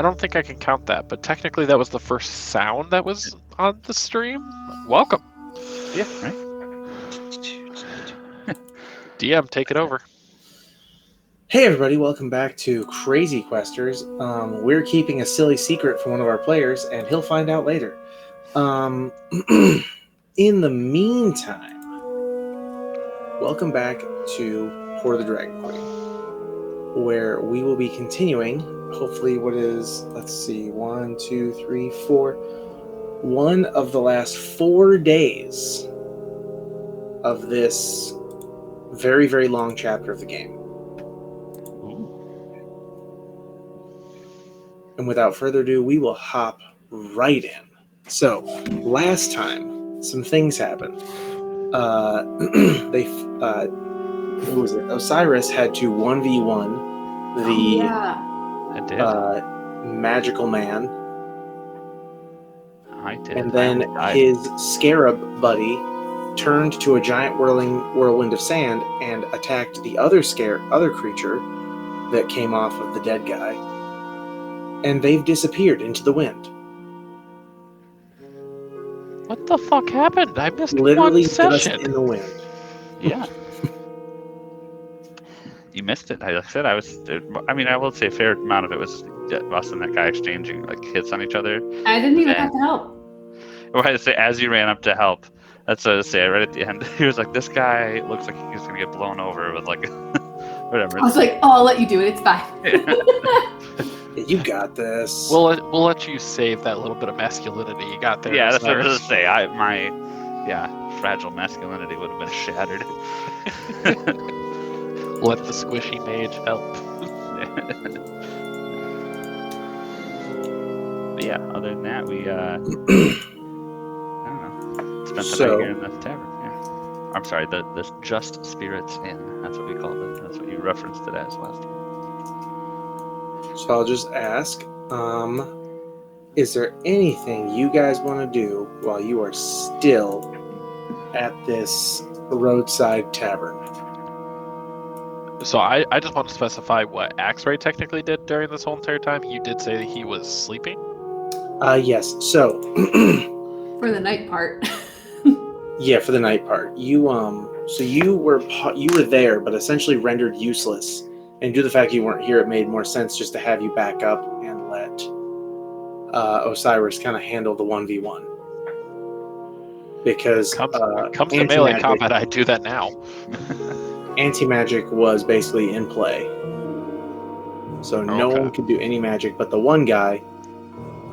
I don't think I can count that, but technically that was the first sound that was on the stream. Welcome. Yeah, right. DM, take it over. Hey everybody, welcome back to Crazy Questers. We're keeping a silly secret from one of our players, and he'll find out later. In the meantime, welcome back to Hoard the Dragon Queen, where we will be continuing, hopefully what is, let's see, 1, 2, 3, 4, one of the last 4 days of this very, very long chapter of the game. And without further ado, we will hop right in. So, last time, some things happened. Who was it? Osiris had to 1v1 the magical man. I did. And then his scarab buddy turned to a giant whirlwind of sand and attacked the other creature that came off of the dead guy. And they've disappeared into the wind. What the fuck happened? I missed Literally one session. just in the wind. Yeah. You missed it. I said I was. I mean, I will say a fair amount of it was us and that guy exchanging like hits on each other. I didn't even have to help. Or I say as you ran up to help. That's what I say. Right at the end, he was like, "This guy looks like he's gonna get blown over with like whatever." I was like, "Oh, I'll let you do it. It's fine." You got this. We'll let you save that little bit of masculinity you got there. Yeah, that's what I was gonna say. My fragile masculinity would have been shattered. Let the squishy mage help. But yeah, other than that, we I don't know. Spent the night here in the tavern. Yeah. I'm sorry, the Just Spirits Inn. That's what we called it. That's what you referenced it as last time. So I'll just ask, is there anything you guys want to do while you are still at this roadside tavern? So I just want to specify what Axre technically did during this whole entire time. You did say that he was sleeping? Yes. So for the night part. Yeah, for the night part. You so you were there, but essentially rendered useless. And due to the fact you weren't here, it made more sense just to have you back up and let Osiris kind of handle the 1v1. Because comes to melee combat, I do that now. Anti-magic was basically in play. So no one could do any magic, but the one guy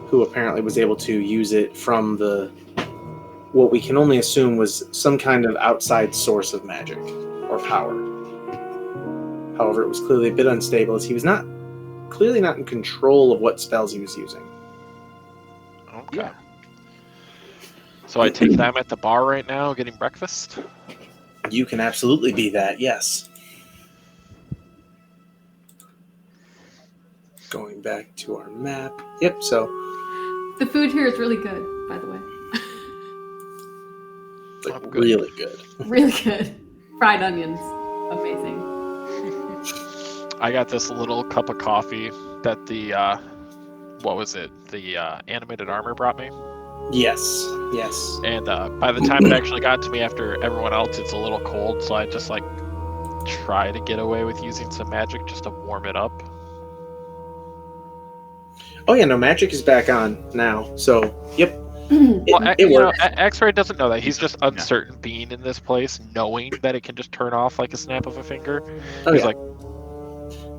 who apparently was able to use it from what we can only assume was some kind of outside source of magic or power. However, it was clearly a bit unstable as he was clearly not in control of what spells he was using. Okay. Yeah. So I take them at the bar right now, getting breakfast? You can absolutely be that, yes. Going back to our map. Yep, so... The food here is really good, by the way. Really good. Really good. Fried onions. Amazing. I got this little cup of coffee that the animated armor brought me. Yes. And by the time it actually got to me after everyone else, it's a little cold, so I just try to get away with using some magic just to warm it up. Oh yeah, no, magic is back on now, so yep. It works. Axre doesn't know that. He's just uncertain being in this place, knowing that it can just turn off like a snap of a finger. He's like...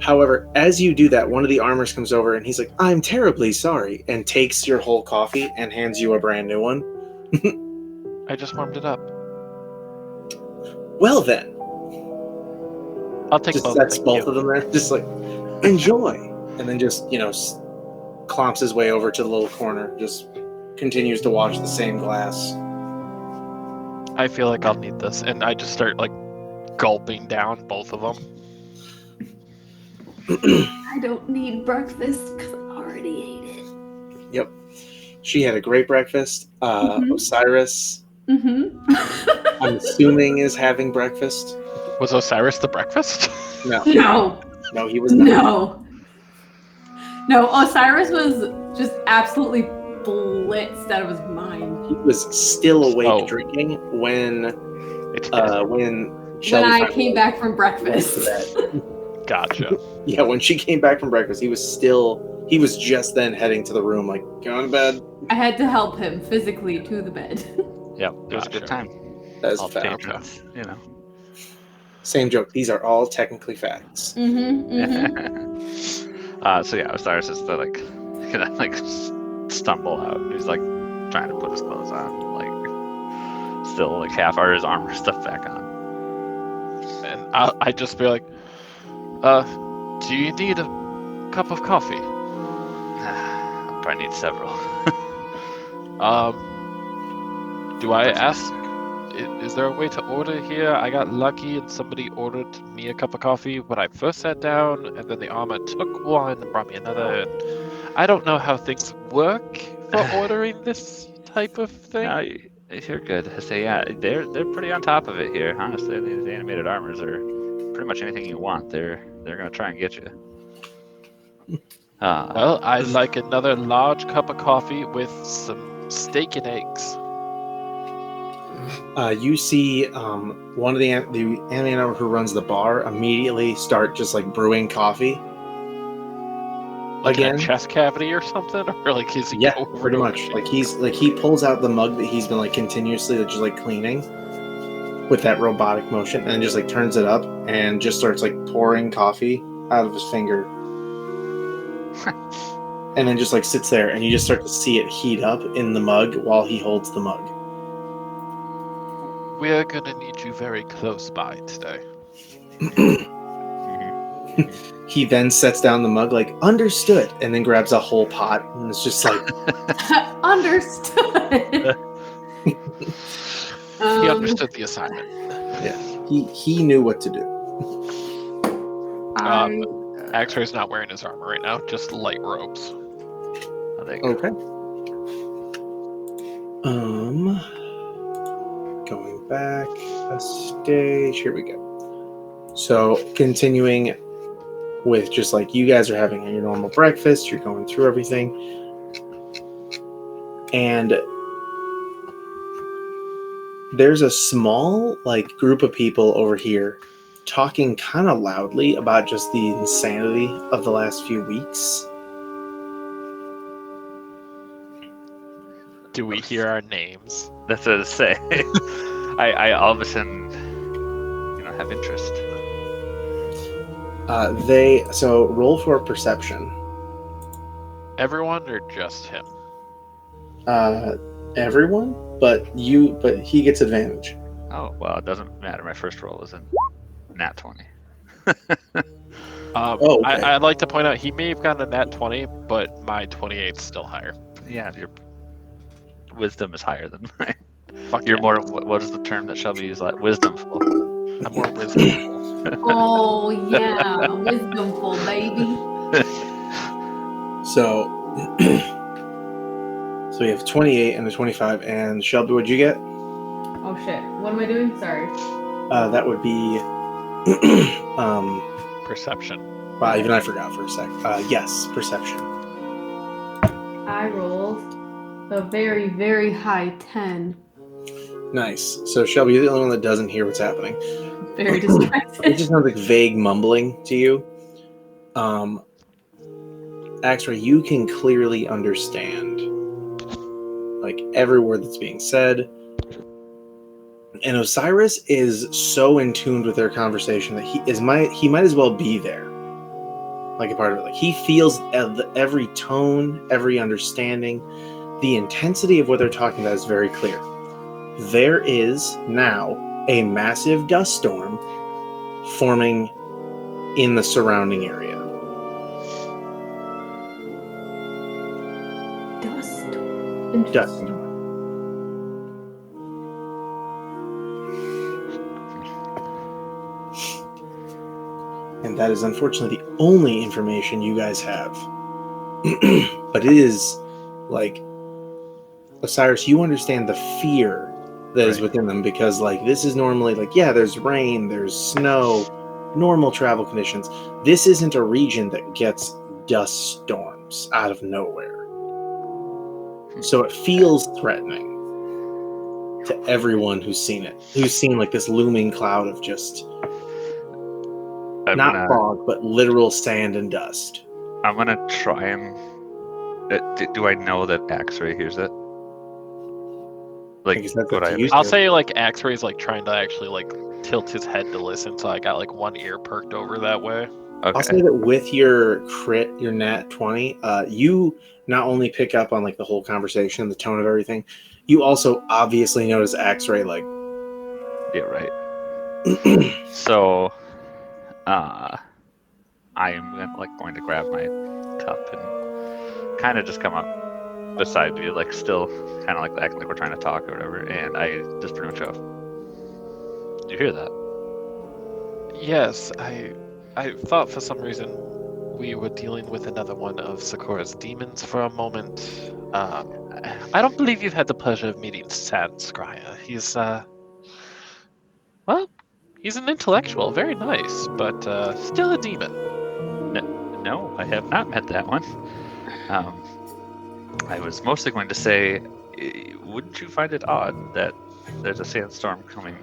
However, as you do that, one of the armors comes over and he's like, "I'm terribly sorry," and takes your whole coffee and hands you a brand new one. I just warmed it up. Well then. I'll take just both. Sets both of them there. Just enjoy. And then just, clomps his way over to the little corner. Just continues to watch the same glass. I feel like I'll need this. And I just start gulping down both of them. I don't need breakfast because I already ate it. Yep. She had a great breakfast. Osiris, I'm assuming, is having breakfast. Was Osiris the breakfast? No. No. No, he was not. No. No, Osiris was just absolutely blitzed out of his mind. He was still awake Oh. drinking when When Shelby I finally came back from went to breakfast. bed. Gotcha. Yeah, when she came back from breakfast, he was just then heading to the room, like, going to bed. I had to help him physically to the bed. Yep, it was a good Gotcha. time. That is All a fact. patrons, you know. Same joke. These are all technically facts. So yeah, Osiris is like gonna like stumble out. He's like trying to put his clothes on, like still like half or his armor stuff back on. And I'd just be like, do you need a cup of coffee? I'll probably need several. Do I ask? Is there a way to order here? I got lucky and somebody ordered me a cup of coffee when I first sat down, and then the armor took one and brought me another. And I don't know how things work for ordering this type of thing. No, you're good. I say yeah, they're pretty on top of it here. Honestly, these animated armors are pretty much anything you want. They're gonna try and get you. Well, I'd like another large cup of coffee with some steak and eggs. You see one of the animator who runs the bar immediately start just like brewing coffee. Like in Again? a chest cavity or something? Or like is he Yeah, over pretty and much. over Like he pulls out the mug that he's been like continuously just like cleaning with that robotic motion, and then just like turns it up and just starts like pouring coffee out of his finger. And then just like sits there, and you just start to see it heat up in the mug while he holds the mug. We're gonna need you very close by today. He then sets down the mug like, understood, and then grabs a whole pot, and it's just like, Understood. He understood the assignment. he knew what to do. Axre's not wearing his armor right now, just light robes. Oh, there you go. Okay. Going back a stage. Here we go. So continuing with just like you guys are having your normal breakfast, you're going through everything, and there's a small like group of people over here talking kind of loudly about just the insanity of the last few weeks. Do we hear our names? That's what I say. I all of a sudden, have interest. So roll for perception. Everyone or just him? Everyone, but he gets advantage. Oh well, it doesn't matter. My first roll is in nat 20. Okay. I'd like to point out he may have gotten a nat 20, but my 28's still higher. Yeah, your wisdom is higher than mine. Fuck You're yeah. more. What is the term that Shelby used? Like wisdomful. I'm more wisdomful. Oh yeah, wisdomful baby. So we have 28 and a 25. And Shelby, what'd you get? Oh shit, what am I doing? Sorry. That would be Perception. wow, even I forgot for a sec. Yes, perception. I rolled a very, very high 10. Nice. So Shelby, you're the only one that doesn't hear what's happening. Very It distracted. just sounds like vague mumbling to you. Axre, you can clearly understand like every word that's being said. And Osiris is so in tune with their conversation that he might as well be there. Like a part of it. Like he feels every tone, every understanding, the intensity of what they're talking about is very clear. There is now a massive dust storm forming in the surrounding area. Dust. Dust. And that is unfortunately the only information you guys have. But it is like, Osiris, you understand the fear that is within them, because like this is normally like, yeah, there's rain, there's snow, normal travel conditions. This isn't a region that gets dust storms. erupts out of nowhere. So it feels threatening to everyone who's seen it, who's seen like this looming cloud of just not fog, but literal sand and dust. I'm gonna try and. Do I know that Axre hears it? Like, I'll say like Axre is like trying to actually like tilt his head to listen, so I got like one ear perked over that way. Okay. I'll say that with your crit, your nat 20, you not only pick up on like the whole conversation, the tone of everything, you also obviously notice Axre like. Yeah, right. So, I am going to grab my cup and kind of just come up beside you, like still kind of like acting like we're trying to talk or whatever, and I just pretty much go, "Do you hear that?" Yes, I thought for some reason we were dealing with another one of Sikora's demons for a moment. I don't believe you've had the pleasure of meeting Sandscryer. He's well, he's an intellectual, very nice, but still a demon. No, I have not met that one. I was mostly going to say, wouldn't you find it odd that there's a sandstorm coming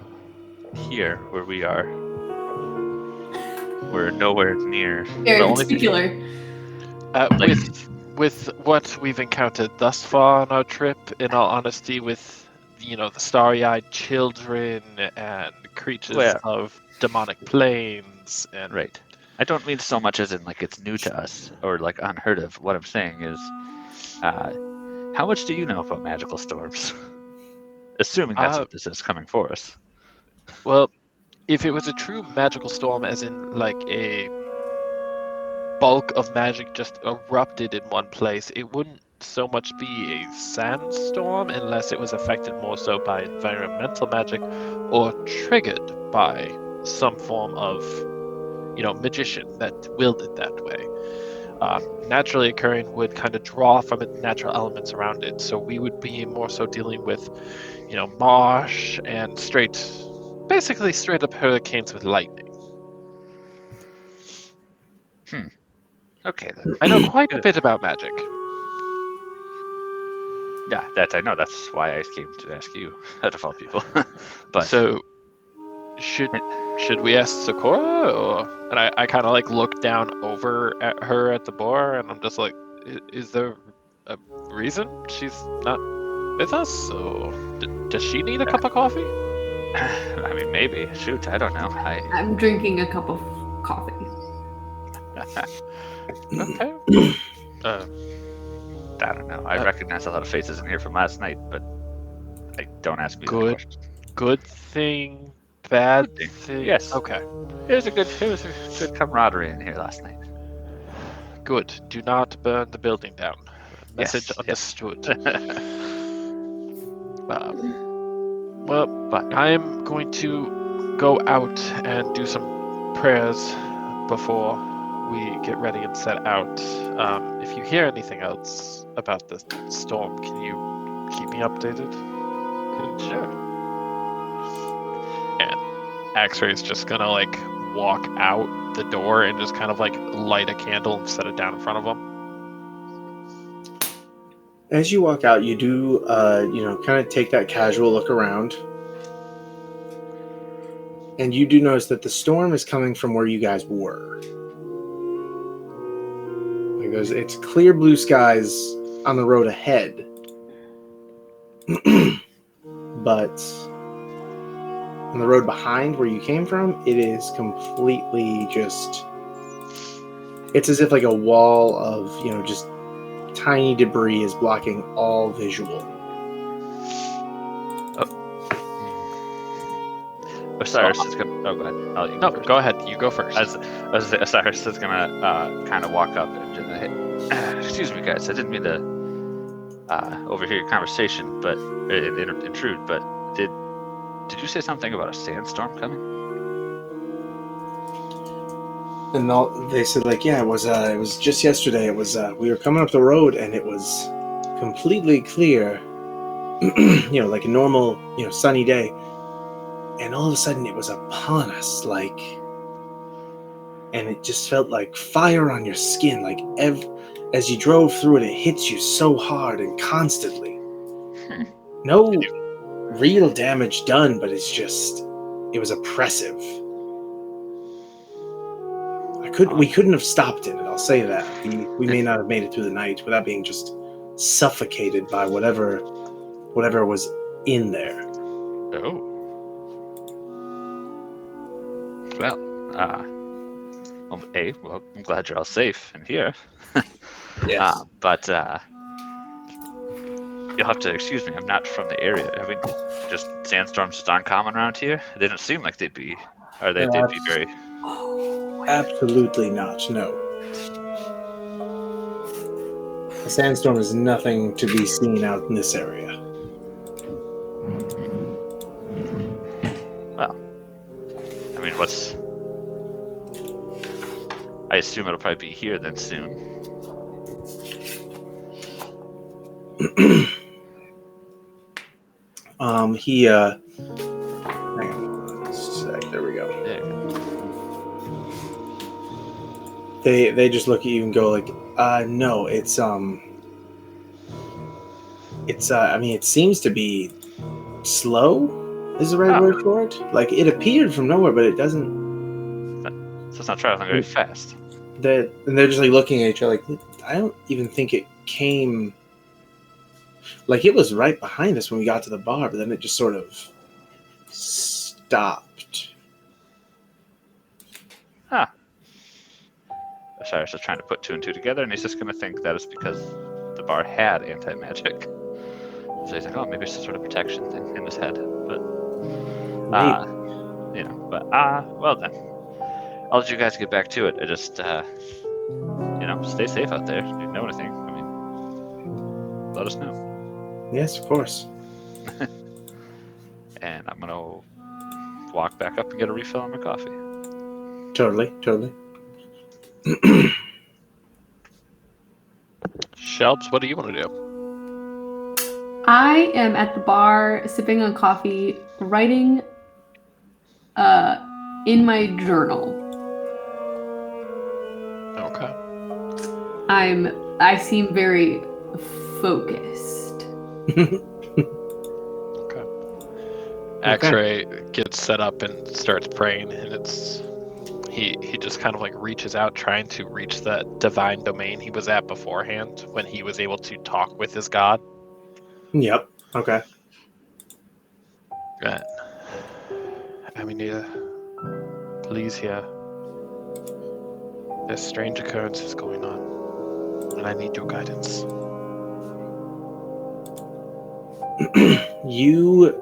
here where we are? We're nowhere near. Very particular. With what we've encountered thus far on our trip, in all honesty, with the starry-eyed children and creatures of demonic plains and right. I don't mean so much as in like it's new to us or like unheard of. What I'm saying is, how much do you know about magical storms? Assuming that's what this is coming for us. Well, if it was a true magical storm, as in like a bulk of magic just erupted in one place, it wouldn't so much be a sandstorm unless it was affected more so by environmental magic or triggered by some form of magician that willed it that way. Naturally occurring would kind of draw from it natural elements around it, so we would be more so dealing with marsh and basically straight up hurricanes with lightning. Okay then. I know quite a bit about magic. Yeah, that I know. That's why I came to ask you out of all people. But so should we ask Sikora, or? And I kind of like look down over at her at the bar, and I'm just like, is there a reason she's not with us, or does she need a cup of coffee? I mean, maybe. Shoot, I don't know. I'm drinking a cup of coffee. Okay. I don't know. I recognize a lot of faces in here from last night, but I don't ask me that question. Good thing, bad thing. Yes. Okay. It was a good camaraderie in here last night. Good. Do not burn the building down. Message understood. Well, but I'm going to go out and do some prayers before we get ready and set out. If you hear anything else about the storm, can you keep me updated? Sure. And Axre is just gonna like walk out the door and just kind of like light a candle and set it down in front of him. As you walk out, you do, kind of take that casual look around. And you do notice that the storm is coming from where you guys were. Because it's clear blue skies on the road ahead. But on the road behind where you came from, it is completely just... It's as if like a wall of, just tiny debris is blocking all visual. Osiris is gonna. Oh, go ahead. No, go ahead. You go first. Osiris is gonna kind of walk up and just, hey, excuse me, guys. I didn't mean to overhear your conversation, but intrude. But did you say something about a sandstorm coming? And they said, like, yeah, it was just yesterday. It was we were coming up the road, and it was completely clear, like a normal, sunny day. And all of a sudden, it was upon us, and it just felt like fire on your skin. Like as you drove through it, it hits you so hard and constantly. No real damage done, but it was oppressive. We couldn't have stopped in it, I'll say that. We may not have made it through the night without being just suffocated by whatever was in there. Oh. Well, I'm glad you're all safe in here. Yes. But you'll have to excuse me, I'm not from the area. I mean, just sandstorms just uncommon around here? It didn't seem like they'd be very... Absolutely not, no. A sandstorm is nothing to be seen out in this area. Well, I mean, I assume it'll probably be here then soon. Hang on one sec, there we go. Yeah. They just look at you and go like, no, it seems to be slow, is the right word for it? Like, it appeared from nowhere, but it doesn't... So it's not traveling very fast. And they're just like looking at each other like, I don't even think it came... Like, it was right behind us when we got to the bar, but then it just sort of stopped. Osiris is trying to put two and two together, and he's just going to think that it's because the bar had anti-magic. So he's like, oh, maybe it's some sort of protection thing in his head. But, well then. I'll let you guys get back to it. I just, stay safe out there. If you know anything, I mean, let us know. Yes, of course. And I'm going to walk back up and get a refill on my coffee. Totally. Shelbs, what do you want to do? I am at the bar sipping on coffee, writing in my journal. Okay. I seem very focused. Okay. Axre gets set up and starts praying, and he just kind of like reaches out, trying to reach that divine domain he was at beforehand when he was able to talk with his god. Yep. Okay. Right. Amanita, please hear. There's strange occurrences going on, and I need your guidance. You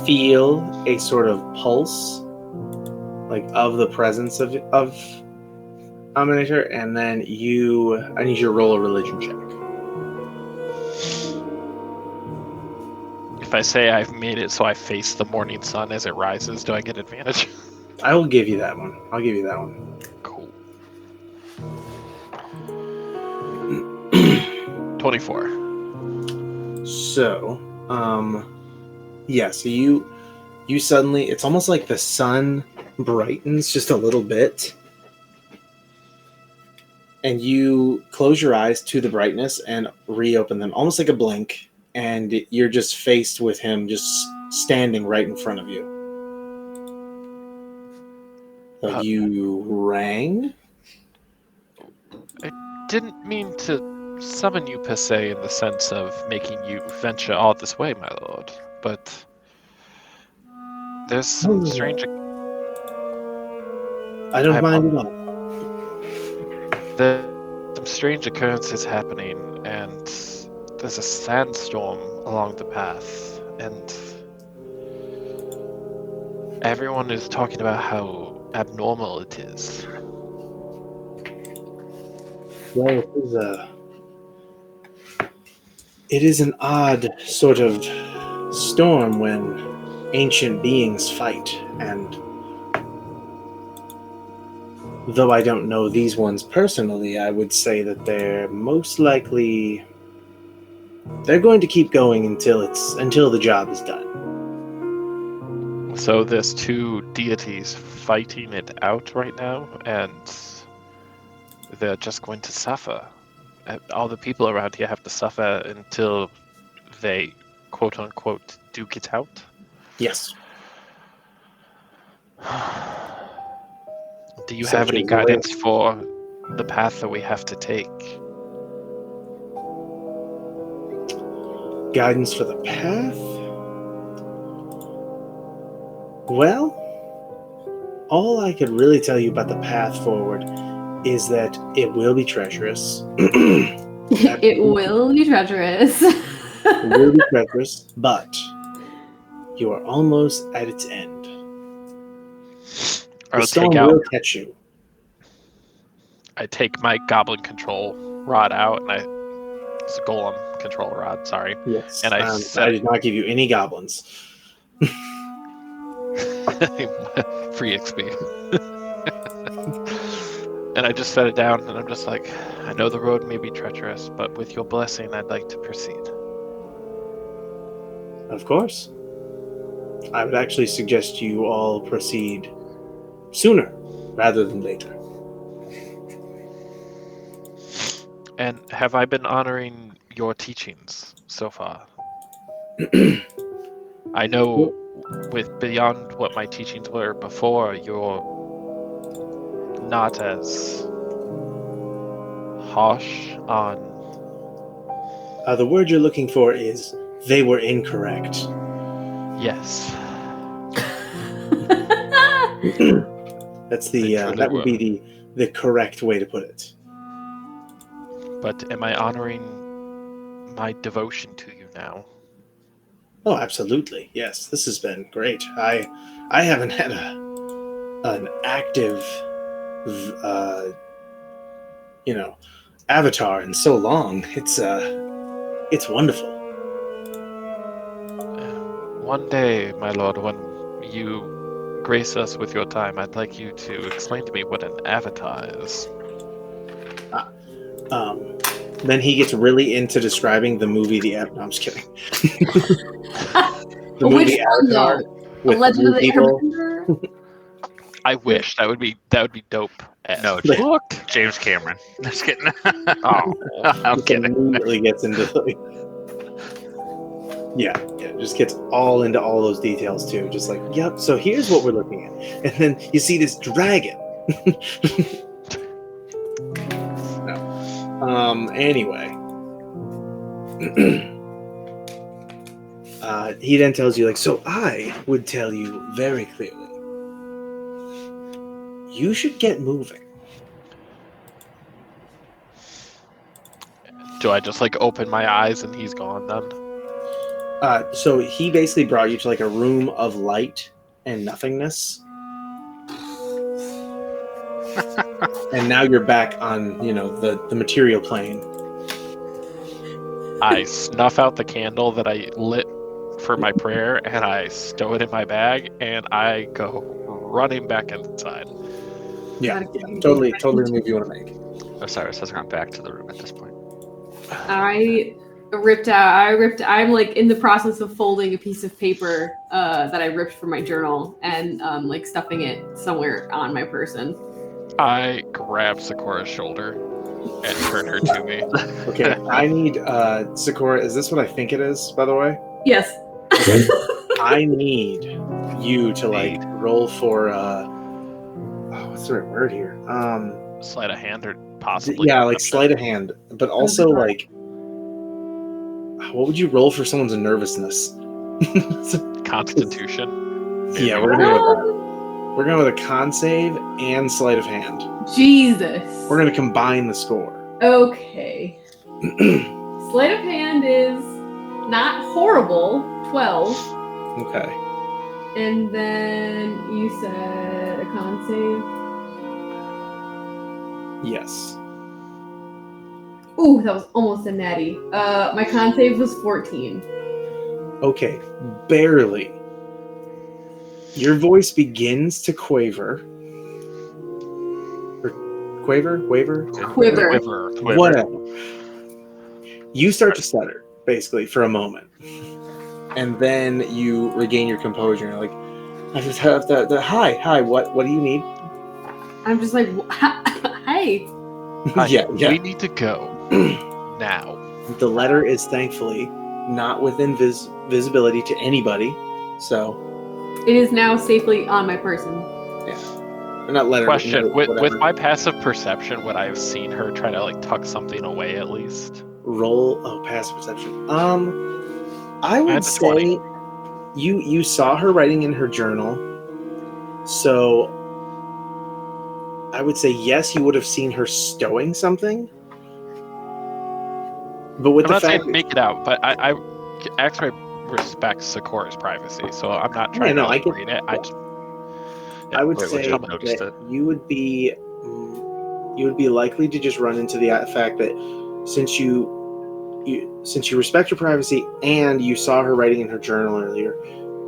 feel a sort of pulse, like of the presence of Amanita, and then I need you to roll a religion check. If I say I've made it so I face the morning sun as it rises, do I get advantage? I will give you that one. Cool. 24. So, so you suddenly, it's almost like the sun brightens just a little bit, and you close your eyes to the brightness and reopen them, almost like a blink, and you're just faced with him just standing right in front of you. So you rang? I didn't mean to summon you per se in the sense of making you venture all this way, my lord, but there's some strange... I don't mind at all. There's some strange occurrences happening, and there's a sandstorm along the path, and everyone is talking about how abnormal it is. Well, it is an odd sort of storm when ancient beings fight, and though I don't know these ones personally, I would say that they're most likely... They're going to keep going until the job is done. So there's two deities fighting it out right now, and they're just going to suffer. All the people around here have to suffer until they, quote unquote, do get out. Yes. Do you have any guidance for the path that we have to take? Guidance for the path? Well, all I could really tell you about the path forward is that it will be treacherous. It will be treacherous. It will be treacherous, but you are almost at its end. The storm will catch you. I take my goblin control rod out, and it's a golem control rod. Sorry. Yes. And I did not give you any goblins. Free XP. And I just set it down, and I'm just like, I know the road may be treacherous, but with your blessing, I'd like to proceed. Of course. I would actually suggest you all proceed sooner rather than later. And have I been honoring your teachings so far? I know with beyond what my teachings were before, you're not as harsh on... The word you're looking for is, they were incorrect. Yes. That's that would be the correct way to put it. But am I honoring my devotion to you now? Oh, absolutely. Yes, this has been great. I haven't had an active avatar in so long. It's wonderful. One day, my lord, when you grace us with your time, I'd like you to explain to me what an avatar is. Then he gets really into describing the movie No, I'm just kidding. The movie Which one, Avatar though? Legend of the people. Airbender? I wish that would be dope. No, Look. James Cameron. Just kidding. Oh, I'm Just kidding. immediately gets into just gets all into all those details too. Just like, yep. So here's what we're looking at, and then you see this dragon. No. Anyway, he then tells you, like, so I would tell you very clearly, you should get moving. Do I just like open my eyes and he's gone then? So he basically brought you to like a room of light and nothingness. And now you're back on, the material plane. I snuff out the candle that I lit for my prayer, and I stow it in my bag, and I go running back inside. Yeah, totally the move you want to make. Osiris has gone back to the room at this point. I'm like in the process of folding a piece of paper that I ripped from my journal and like stuffing it somewhere on my person. I grab Sikora's shoulder and turn her to me. Okay, I need Sikora. Is this what I think it is, by the way? Yes. I need you to like roll for what's the right word here? Sleight of hand or possibly. Yeah, like sleight of hand, but also like, what would you roll for someone's nervousness? Constitution. Yeah, we're gonna go with that. We're going with a con save and sleight of hand. Jesus. We're going to combine the score. Okay. Sleight of hand is not horrible. 12. Okay. And then you said a con save? Yes. Ooh, that was almost a natty. My con save was 14. Okay, barely. Your voice begins to quaver. Or quaver? Waver? Quiver. Whatever. You start to stutter, basically, for a moment. And then you regain your composure. You're like, I just have hi, what do you need? I'm just like, hi. Yeah. We need to go now. The letter is thankfully not within visibility to anybody, so It is now safely on my person. or not letter. Question: but note, with my passive perception, would I have seen her try to like tuck something away at least? roll passive perception. I would And say 20. you saw her writing in her journal, so I would say yes, you would have seen her stowing something. But with I'm the not saying fact, make it out, but I Axre respects Sikora's privacy, so I'm not trying no, to I get- read it. I would Wait, say would you notice that that? you would be likely to just run into the fact that since you respect her privacy and you saw her writing in her journal earlier,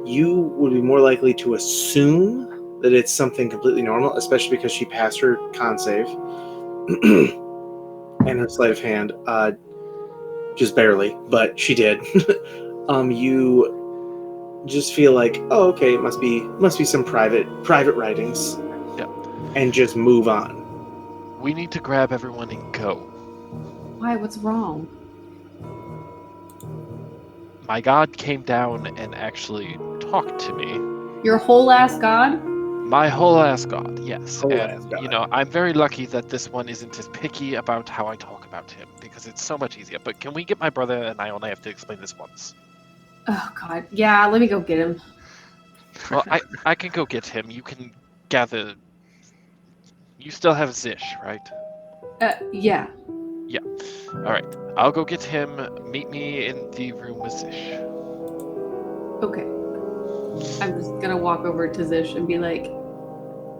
you would be more likely to assume that it's something completely normal, especially because she passed her con save and her sleight of hand, just barely, but she did. You just feel like, oh, okay, it must be some private writings. Yeah. And just move on. We need to grab everyone and go. Why? What's wrong? My god came down and actually talked to me. Your whole ass god? My whole ass god, yes. Whole And, ass god. you know, I'm very lucky that this one isn't as picky about how I talk about him, because it's so much easier. But can we get my brother and I only have to explain this once? Oh god. Yeah, let me go get him. Well, I can go get him. You can gather... You still have Zish, right? Yeah. Alright, I'll go get him. Meet me in the room with Zish. Okay. I'm just gonna walk over to Zish and be like,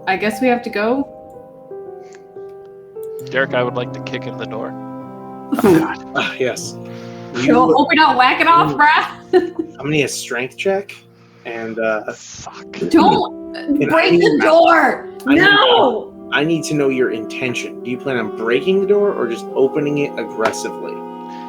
I guess we have to go? Derek, I would like to kick in the door. Yes. Hope we don't whack it off, bruh! I'm gonna need a strength check, and Fuck. Don't And break I the need- door! I need- No! I need to know your intention. Do you plan on breaking the door or just opening it aggressively?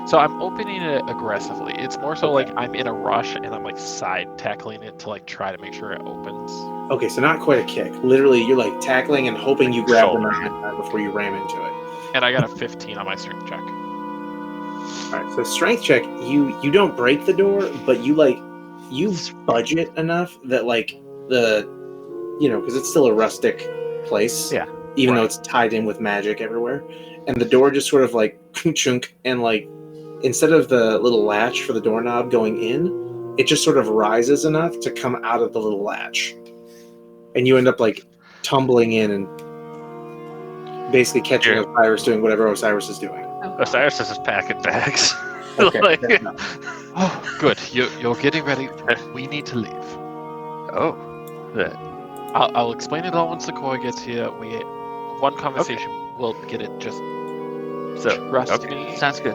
So I'm opening it aggressively. It's more so like I'm in a rush and I'm like side tackling it to like try to make sure it opens. Okay, so not quite a kick. Literally, you're like tackling and hoping you grab the Shouldering knife before you ram into it. And I got a 15 on my strength check. All right, so strength check. You don't break the door, but you budge it enough that like because it's still a rustic place. Yeah. Even though Right. it's tied in with magic everywhere, and the door just sort of like chunk and like instead of the little latch for the doorknob going in, it just sort of rises enough to come out of the little latch, and you end up like tumbling in and basically catching Yeah. Osiris doing whatever Osiris is doing. Oh, Osiris is just packing bags. Okay, Like- fair enough. Oh, good. You're getting ready. We need to leave. oh. Yeah. I'll explain it all when Sikora gets here. One conversation will get it. Just So, trust okay. me. Sounds good.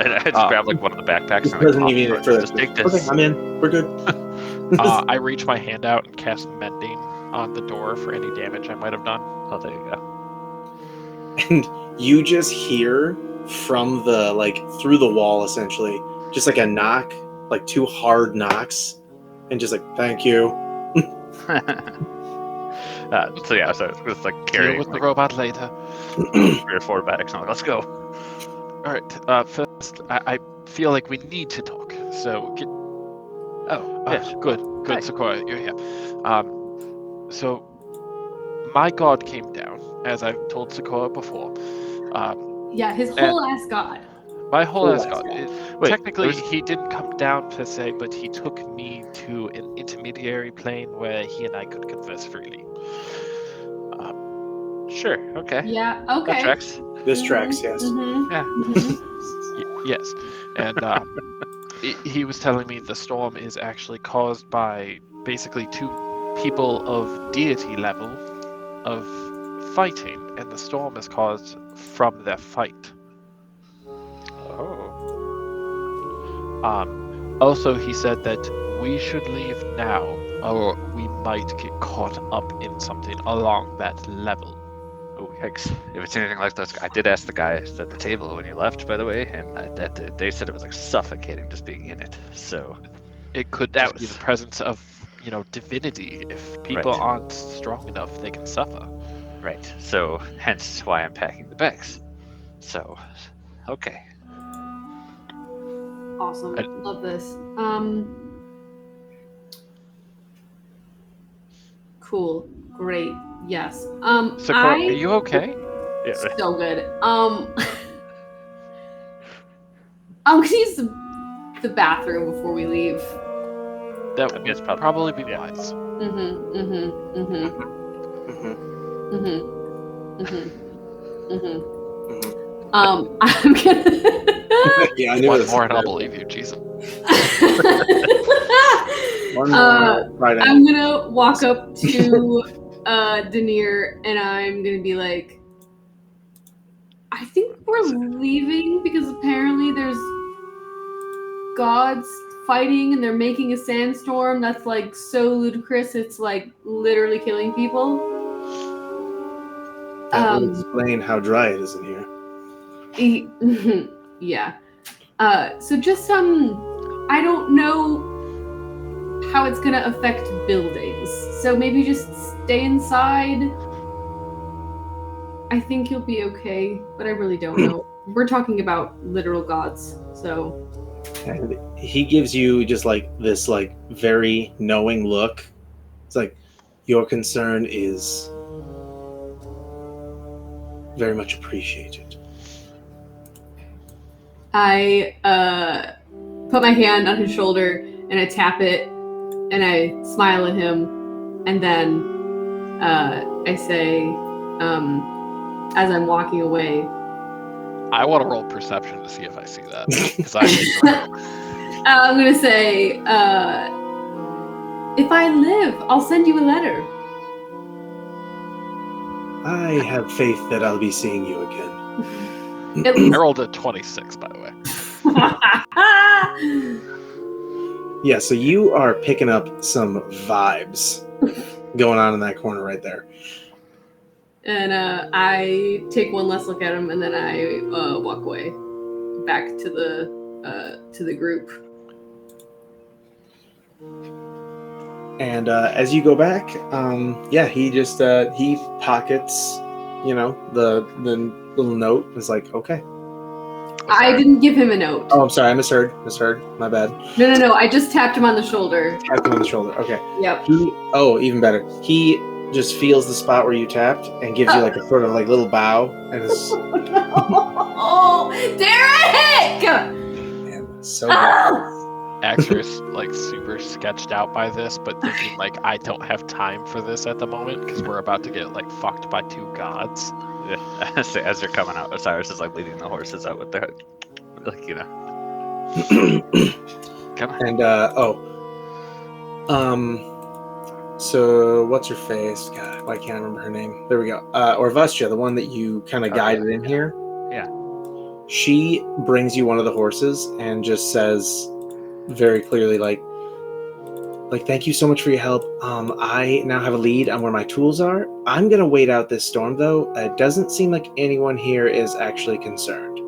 And I just grab like one of the backpacks It and doesn't like, even oh, need it further. just take Okay, this. I'm in. We're good. I reach my hand out and cast Mending on the door for any damage I might have done. Oh, there you go. And you just hear from the through the wall essentially just like a knock, like two hard knocks, and just like thank you. So yeah, so it's like Deal carrying with the like robot later. 3 or 4 bags. I'm like, let's go. All right. First, I feel like we need to talk. So get. Oh, yeah. Good. Hi. Sikora, you're here. So my god came down, as I've told Sikora before. yeah, his whole ass god. My whole Whole ass ass god. god. Wait, Technically, there's- he didn't come down per se, but he took me to an intermediary plane where he and I could converse freely. Sure, okay. Yeah, That okay. tracks. This tracks, yes. Mhm. Yeah. Mhm. Yes, and he was telling me the storm is actually caused by basically 2 people of deity level of fighting, and the storm is caused from their fight. Oh. Also, he said that we should leave now, or we might get caught up in something along that level. Oh, yikes. If it's anything like this, I did ask the guys at the table when you left, by the way, and they said it was like suffocating just being in it. So, It could That just be was- the presence of, divinity. If people Right. aren't strong enough, they can suffer. right. So, hence why I'm packing the bags. So, okay. Awesome. Love this. Cool. Great. Yes. Sikora, are you okay? Yeah. So good. I'm gonna use the bathroom before we leave. That I would guess probably be yeah. wise. I'm gonna. Yeah, I knew One it. more and I'll believe you, Jesus. One more. Right. I'm gonna walk up to Denier and I'm gonna be like, I think we're leaving because apparently there's gods fighting and they're making a sandstorm that's like so ludicrous it's like literally killing people. That would explain how dry it is in here. Yeah. So just I don't know how it's gonna affect buildings. So maybe just stay inside. I think you'll be okay, but I really don't know. We're talking about literal gods, so. And he gives you just like this like very knowing look. It's like, your concern is very much appreciated. I put my hand on his shoulder and I tap it and I smile at him and then I say, as I'm walking away, I want to roll perception to see if I see that. Because I'm in the room. I'm gonna say, if I live, I'll send you a letter. I have faith that I'll be seeing you again. At I least. rolled a 26, by the way. Yeah, so you are picking up some vibes going on in that corner right there. And I take one last look at him, and then I walk away, back to the group. And as you go back, he just he pockets, the little note. It's like, okay. I didn't give him a note. Oh, I'm sorry, I misheard. My bad. No. I just tapped him on the shoulder. Tapped him on the shoulder. Okay. Yep. Even better. He just feels the spot where you tapped and gives you like a sort of like little bow and is. Oh, Derek! Man, so good. Axre is like super sketched out by this, but thinking like, I don't have time for this at the moment because we're about to get like fucked by two gods. Yeah. As they're coming out, Osiris is like leading the horses out with their, like, come on. And so what's her face? God, why can't I remember her name? There we go. Orvustia, the one that you kind of guided in here. Yeah. She brings you one of the horses and just says very clearly, like, thank you so much for your help. I now have a lead on where my tools are. I'm gonna wait out this storm, though. It doesn't seem like anyone here is actually concerned.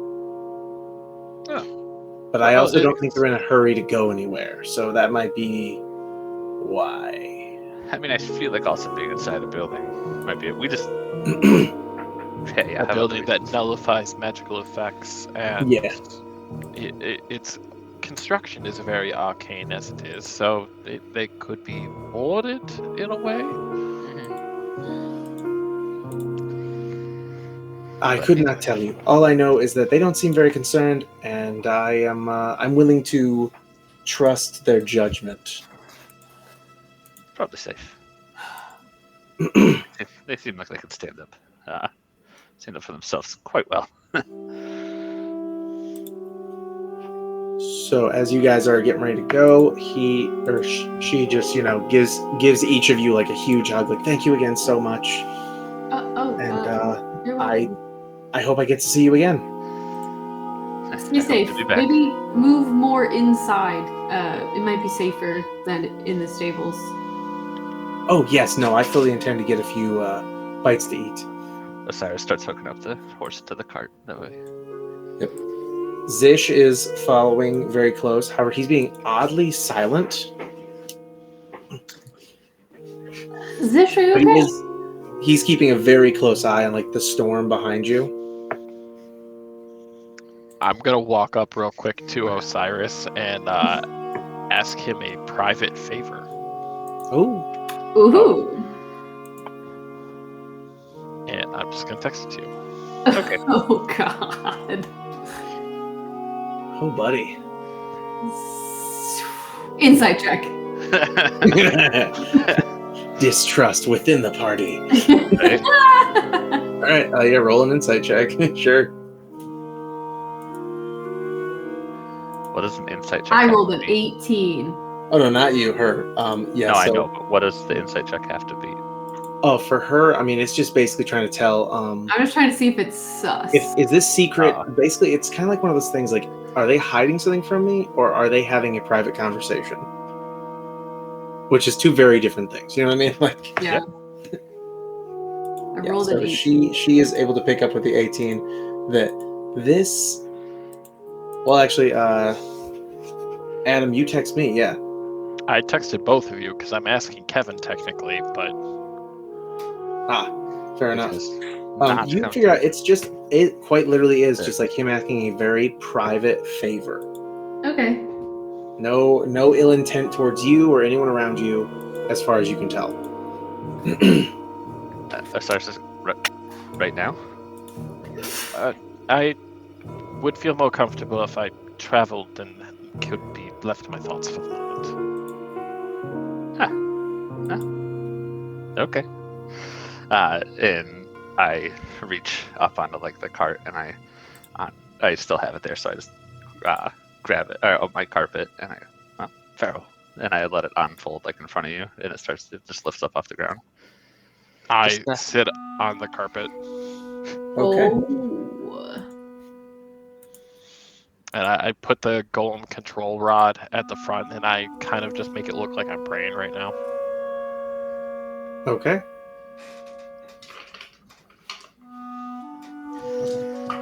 Oh. But I also don't think they're in a hurry to go anywhere, so that might be why. I mean, I feel like also being inside a building might be. We just A building that nullifies magical effects, and its construction is very arcane as it is, so they could be warded in a way. I could not tell you. All I know is that they don't seem very concerned, and I'm willing to trust their judgment. Probably safe. They seem like they can stand up for themselves quite well. So as you guys are getting ready to go, he or she just gives each of you like a huge hug, like thank you again so much. I hope I get to see you again. Stay safe. Maybe move more inside. It might be safer than in the stables. Oh yes, no, I fully intend to get a few bites to eat. Osiris starts hooking up the horse to the cart that way. Yep. Zish is following very close. However, he's being oddly silent. Zish, are you okay? But he is He's keeping a very close eye on like the storm behind you. I'm gonna walk up real quick to Osiris and ask him a private favor. Oh, Ooh. And I'm just gonna text it to you. Okay. Oh God. oh, buddy. Insight check. Distrust within the party. Right? All right, yeah, roll an insight check. Sure. What is an insight check? I have rolled to an beat? 18. Oh no, not you, her. Yeah. No, I so, know, but what does the insight check have to beat? Oh, for her, I mean, it's just basically trying to tell. I'm just trying to see if it's sus. Is this secret? Oh. Basically, it's kind of like one of those things. Like, are they hiding something from me, or are they having a private conversation? Which is two very different things. You know what I mean? Like, yeah. I yeah, rolled so an 18. she is able to pick up with the 18 that this. Well, actually, Adam, you text me. Yeah. I texted both of you because I'm asking Kevin technically, but Fair enough. Because not You come figure to- out it quite literally is just like him asking a very private favor. Okay. No ill intent towards you or anyone around you, as far as you can tell. Osiris, right now? I would feel more comfortable if I traveled and could be left to my thoughts for the moment. Okay. And I reach up onto like the cart, and I still have it there, so I just grab it on my carpet, and Pharaoh, and I let it unfold like in front of you, and it just lifts up off the ground. I sit on the carpet Okay. Oh. and I put the golem control rod at the front, and I kind of just make it look like I'm praying right now. Okay.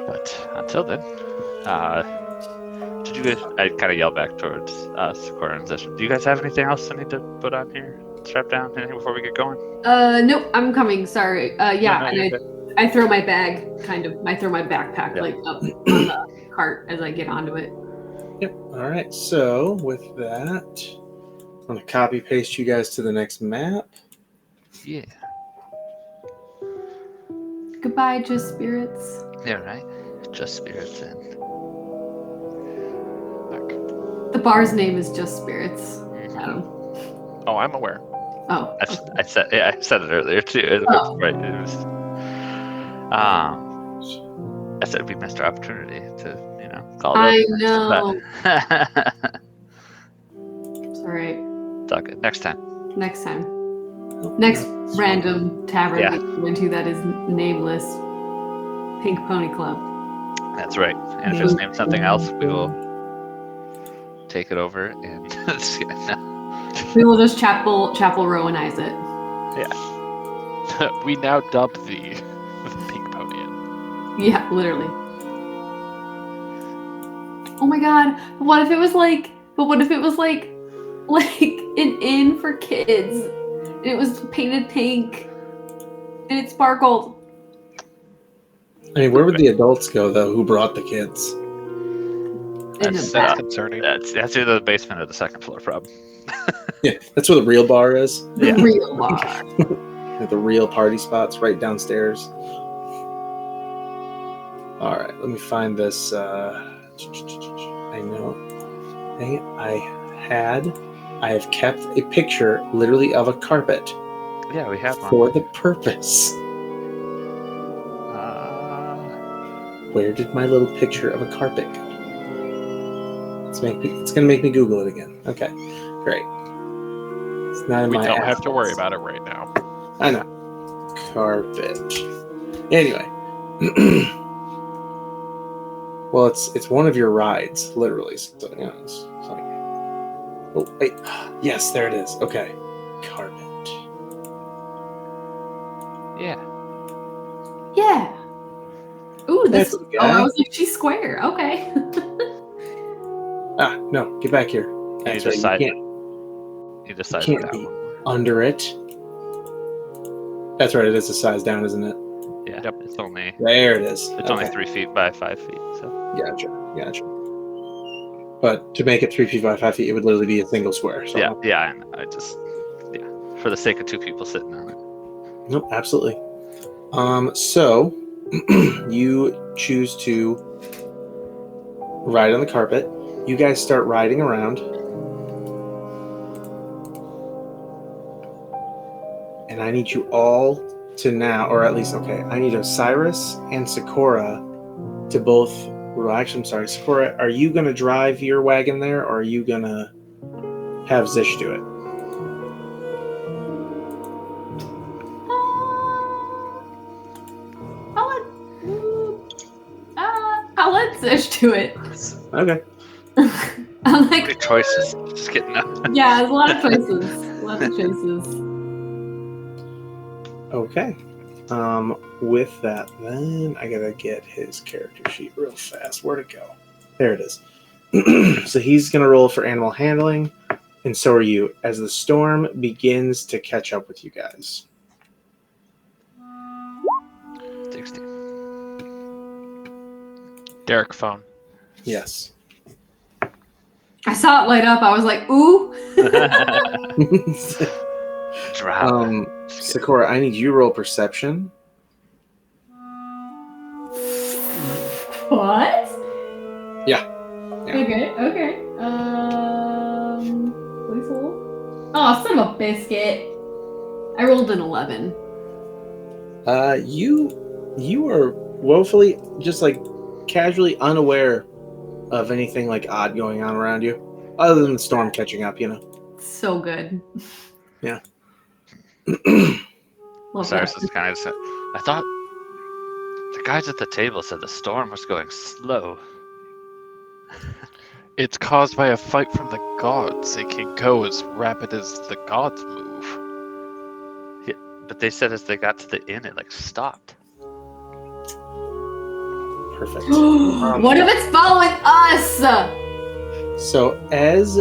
But until then, did you guys? I kind of yell back towards Sikora and Zesh. Do you guys have anything else I need to put on here? Strap down anything before we get going? Nope, I'm coming. Sorry. Yeah, No, and you're I good. I throw my bag, kind of. I throw my backpack Yeah. like up on the cart as I get onto it. Yep. All right. So with that, I'm gonna copy paste you guys to the next map. Yeah. Goodbye, just spirits. Yeah, right. Just spirits in. The bar's name is Just Spirits. Adam. Oh, I'm aware. Oh. I said it earlier too. Oh. Right. It was. I said we missed our opportunity to call it. I know. But It's all right. it's all good. Next time. Next time. Next random tavern Yeah. we go into that is nameless. Pink Pony Club. That's right. And if it's named something else, we will take it over and We will just chapel Rowanize it. We now dub the Pink Pony Inn. Yeah, literally. Oh my god. But what if it was like an inn for kids? And it was painted pink. And it sparkled. I mean, where would the adults go though? Who brought the kids? In That's the That's back. concerning. that's either the basement or the second floor problem. Yeah, that's where the real bar is. The Yeah. real bar. At the real party spots right downstairs. All right, let me find this. I know. Dang it! I have kept a picture, literally, of a carpet Yeah, we have one. for the purpose. Where did my little picture of a carpet go? It's gonna make me Google it again. Okay, great. It's not in We my. don't have to assets. worry about it right now. I know. Carpet. Anyway. Well, it's one of your rides, literally. So, it's like, oh, wait. Yes, there it is. Okay. Carpet. Yeah. Yeah. Ooh, this. That's the Oh, I guy. was like, she's square. Okay. Ah, no. Get back here. That's right, decided- you You decided can't that be. one. under it. That's right. It is a size down, isn't it? Yeah. Yep. It's only There it is. it's only Okay, 3 feet by 5 feet. So Gotcha. Gotcha. But to make it 3 feet by 5 feet, it would literally be a single square. So Yeah, and I just for the sake of 2 people sitting on it. Nope, absolutely. So you choose to ride on the carpet. You guys start riding around. And I need you all to now, or at least, okay, I need Osiris and Sikora to both, well, actually, I'm sorry, Sikora, are you going to drive your wagon there, or are you going to have Zish do it? I'll let Zish do it. Okay. I'm like, Good choices. Just kidding. yeah, there's a lot of choices. Lots of choices. Okay. With that, then I gotta get his character sheet real fast. Where'd it go? There it is. So he's gonna roll for animal handling, and so are you, as the storm begins to catch up with you guys. 60. Derek phone. Yes. I saw it light up. I was like, ooh. Drop. Sikora, I need you to roll perception. What? Yeah. Okay. Please hold. Oh, son of a biscuit. I rolled an 11. You are woefully just like casually unaware of anything like odd going on around you, other than the storm catching up. So good. Yeah. Love Cyrus that. is kind of said, I thought the guys at the table said the storm was going slow. It's caused by a fight from the gods. It can go as rapid as the gods move. Yeah, but they said as they got to the inn, it like stopped. Perfect. What if it's following us? So as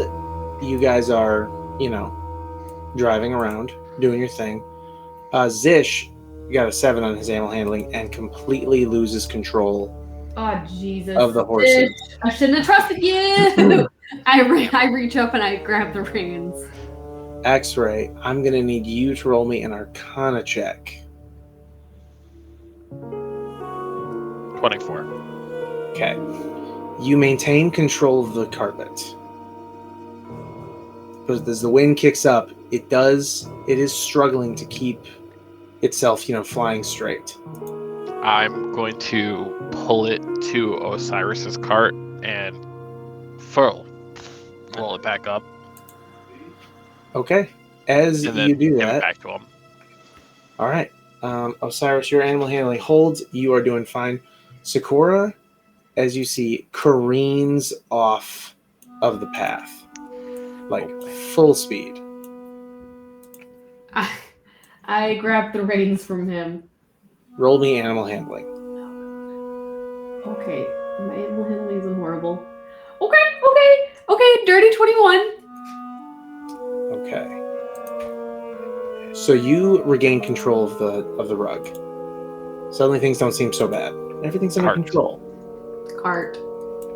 you guys are, driving around, doing your thing, Zish got a 7 on his animal handling and completely loses control Oh, Jesus. of the horses. I shouldn't have trusted you. I reach up and I grab the reins. Axre, I'm going to need you to roll me an Arcana check. 24. Okay. You maintain control of the carpet. Because as the wind kicks up, it is struggling to keep itself, flying straight. I'm going to pull it to Osiris's cart and roll it back up. Okay. As And then you do give it that, back to him. all right. Osiris, your animal handling holds. You are doing fine. Sikora, as you see, careens off of the path, like full speed. I grab the reins from him. Roll me animal handling. Okay, my animal handling isn't horrible. Okay, dirty 21. Okay. So you regain control of the rug. Suddenly things don't seem so bad. Everything's under control. Cart.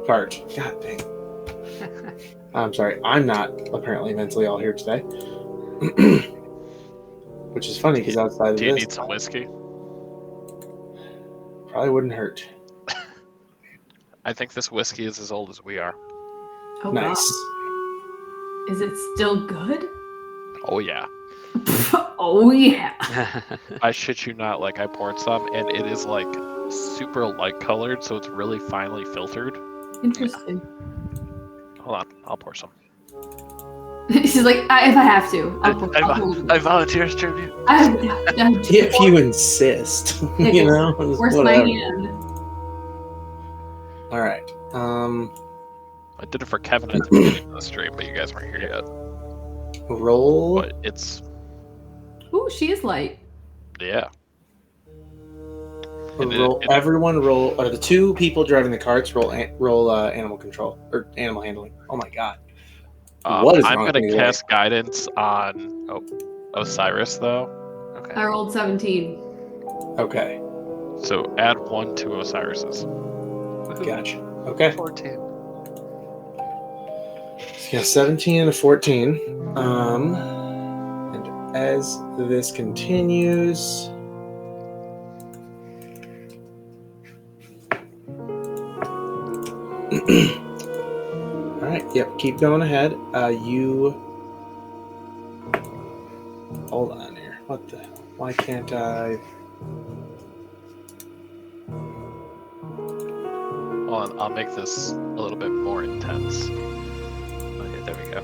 God dang. I'm sorry. I'm not apparently mentally all here today. Which is funny because outside of Do you this, need some whiskey? probably wouldn't hurt. I think this whiskey is as old as we are. Oh, Nice. God. Is it still good? Oh yeah. Oh yeah. I shit you not, like I poured some and it is like super light colored, so it's really finely filtered. Interesting. Hold on, I'll pour some. She's like, if I have to. I volunteer as tribute. If you insist, Where's my whatever. hand? All right. I did it for Kevin at the beginning of the stream, but you guys weren't here yet. Roll. But it's Ooh, she is light. yeah. Everyone roll. Or the 2 people driving the carts roll animal control or animal handling. Oh my god. What is I'm wrong gonna with me cast guidance on Osiris though. Okay. I rolled 17. Okay. So add 1 to Osiris's. Gotcha. Okay. 14. So you got 17 and a 14. And as this continues, all right. Yep. Keep going ahead. You hold on here. What the hell? Why can't I? Hold on, I'll make this a little bit more intense. Okay, there we go.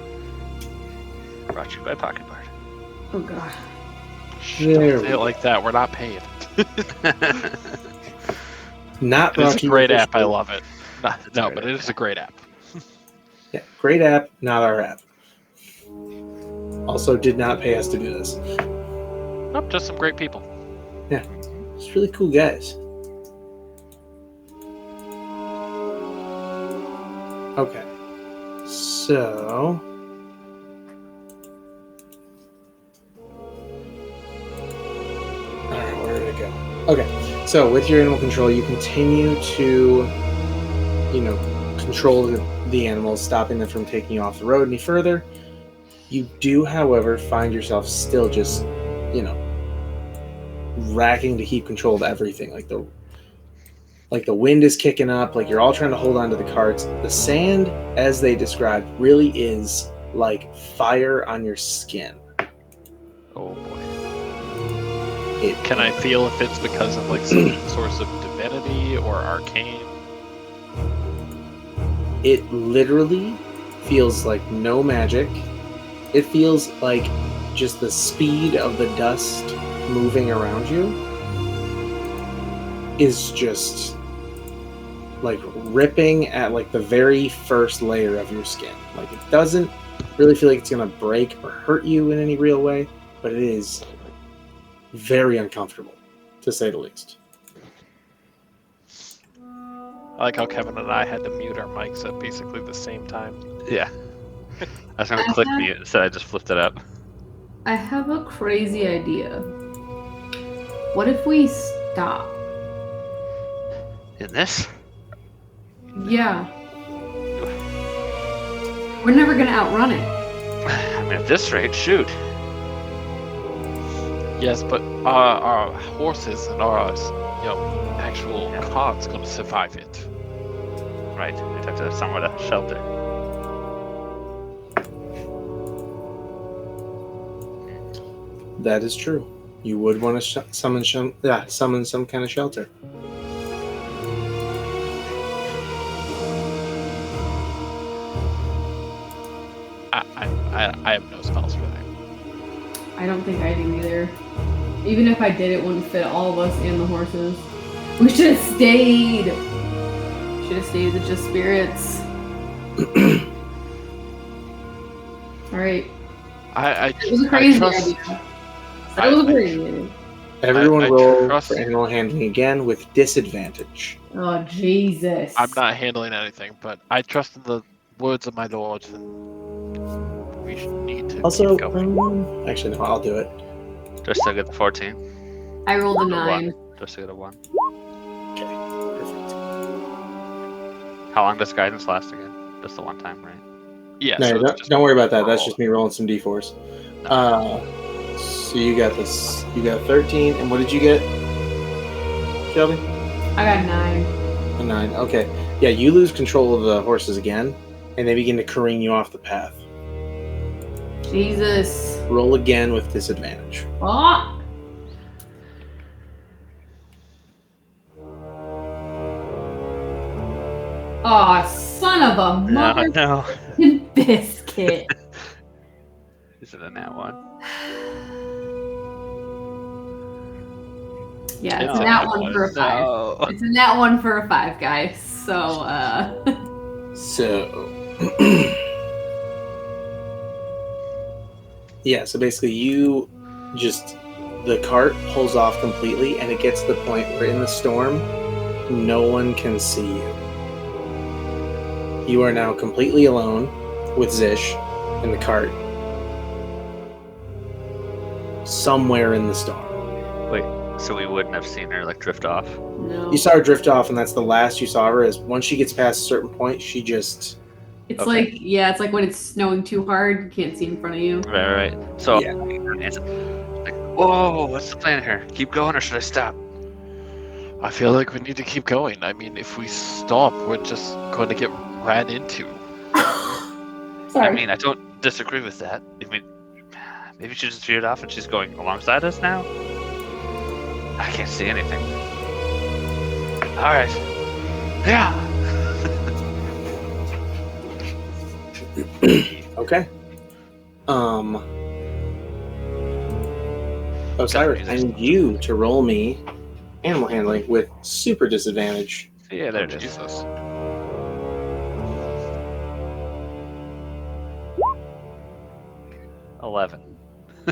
Brought you by Pocket Bard. Oh god. There Don't we say it like that. We're not paid. Not It's a Rocky great app. I officially. love it. No, but it is a great app. Yeah, great app, not our app. Also, did not pay us to do this. Nope, just some great people. It's really cool guys. Okay, so all right, where did it go? Okay, so with your animal control, you continue to, control the animals, stopping them from taking you off the road any further. You do, however, find yourself still just, racking to keep control of everything. Like the wind is kicking up, like you're all trying to hold on to the carts. The sand, as they described, really is like fire on your skin. Oh boy. Can I feel if it's because of like some source of divinity or arcane? It literally feels like no magic. It feels like just the speed of the dust moving around you is just like ripping at like the very first layer of your skin. Like it doesn't really feel like it's gonna break or hurt you in any real way, but it is very uncomfortable, to say the least. I like how Kevin and I had to mute our mics at basically the same time. Yeah. I was going to click mute, instead I just flipped it up. I have a crazy idea. What if we stop? In this? Yeah. We're never gonna outrun it. I mean, at this rate, shoot. Yes, but our horses and our actual cart's gonna survive it. Right, we'd have to have somewhere to shelter. That is true. You would want to summon some kind of shelter. I have no spells for that. I don't think I do either. Even if I did, it wouldn't fit all of us and the horses. We should have stayed. Should have stayed with just spirits. All right. It was a crazy idea. It was a crazy idea. Everyone I roll trust- for animal handling again with disadvantage. Oh Jesus! I'm not handling anything, but I trust in the words of my lord, and we should need to Also, keep going. actually, no, I'll do it. Do I still get the 14? I rolled a Or 9. Do I still get a 1? Okay, perfect. How long does guidance last again? Just the one time, right? Yeah, No, so it's don't, just- don't worry about that. That's just me rolling some d4s. So you got this. You got 13, and what did you get, Shelby? I got 9. A 9. Okay. Yeah, you lose control of the horses again, and they begin to careen you off the path. Jesus! Roll again with disadvantage. Oh! Oh, son of a mother No. biscuit! Is it a nat 1? Yeah, it's No. a nat 1 for a 5. No. It's a nat 1 for a 5, guys. So, So, yeah, so basically the cart pulls off completely, and it gets to the point where in the storm, no one can see you. You are now completely alone with Zish in the cart. Somewhere in the storm. Wait, So we wouldn't have seen her like drift off. No. You saw her drift off, and that's the last you saw of her. Is once she gets past a certain point, she just. It's Okay. it's like when it's snowing too hard, you can't see in front of you. Right. So Yeah. it's like, whoa, what's the plan here? Keep going or should I stop? I feel like we need to keep going. I mean, if we stop, we're just going to get ran into. Sorry. I mean, I don't disagree with that. I mean, maybe she just veered off and she's going alongside us now? I can't see anything. Alright. Yeah. Okay. Osiris, I need you to roll me animal handling with super disadvantage. Yeah, there it is. Jesus. $11.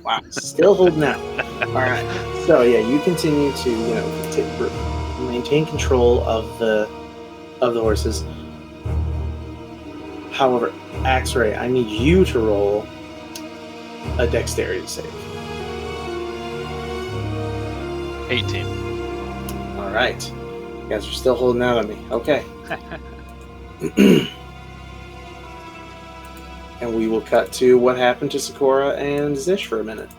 Wow, still holding out. All right. So yeah, you continue to maintain control of the horses. However, Axre, I need you to roll a dexterity save. 18. All right. You guys are still holding out on me. Okay. And we will cut to what happened to Sikora and Zish for a minute.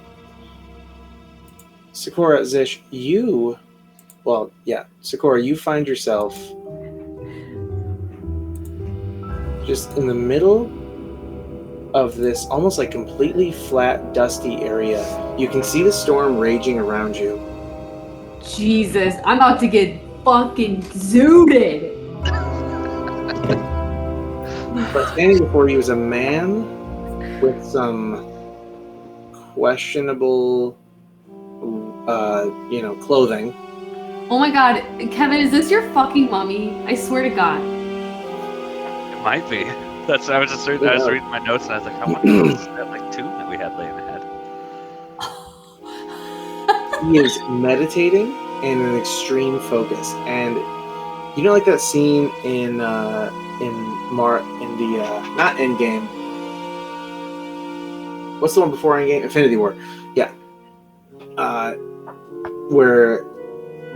Sikora, Zish, Sikora, you find yourself just in the middle of this almost like completely flat, dusty area. You can see the storm raging around you. Jesus, I'm about to get fucking zooted. But standing before you is a man with some questionable, clothing. Oh my god, Kevin, is this your fucking mummy? I swear to God. It might be. That's I was reading my notes and I was like, I wonder if this is that like tomb that we had laying ahead. He is meditating and in extreme focus. And you know, like that scene in not Endgame. What's the one before Endgame? Infinity War. Yeah. Where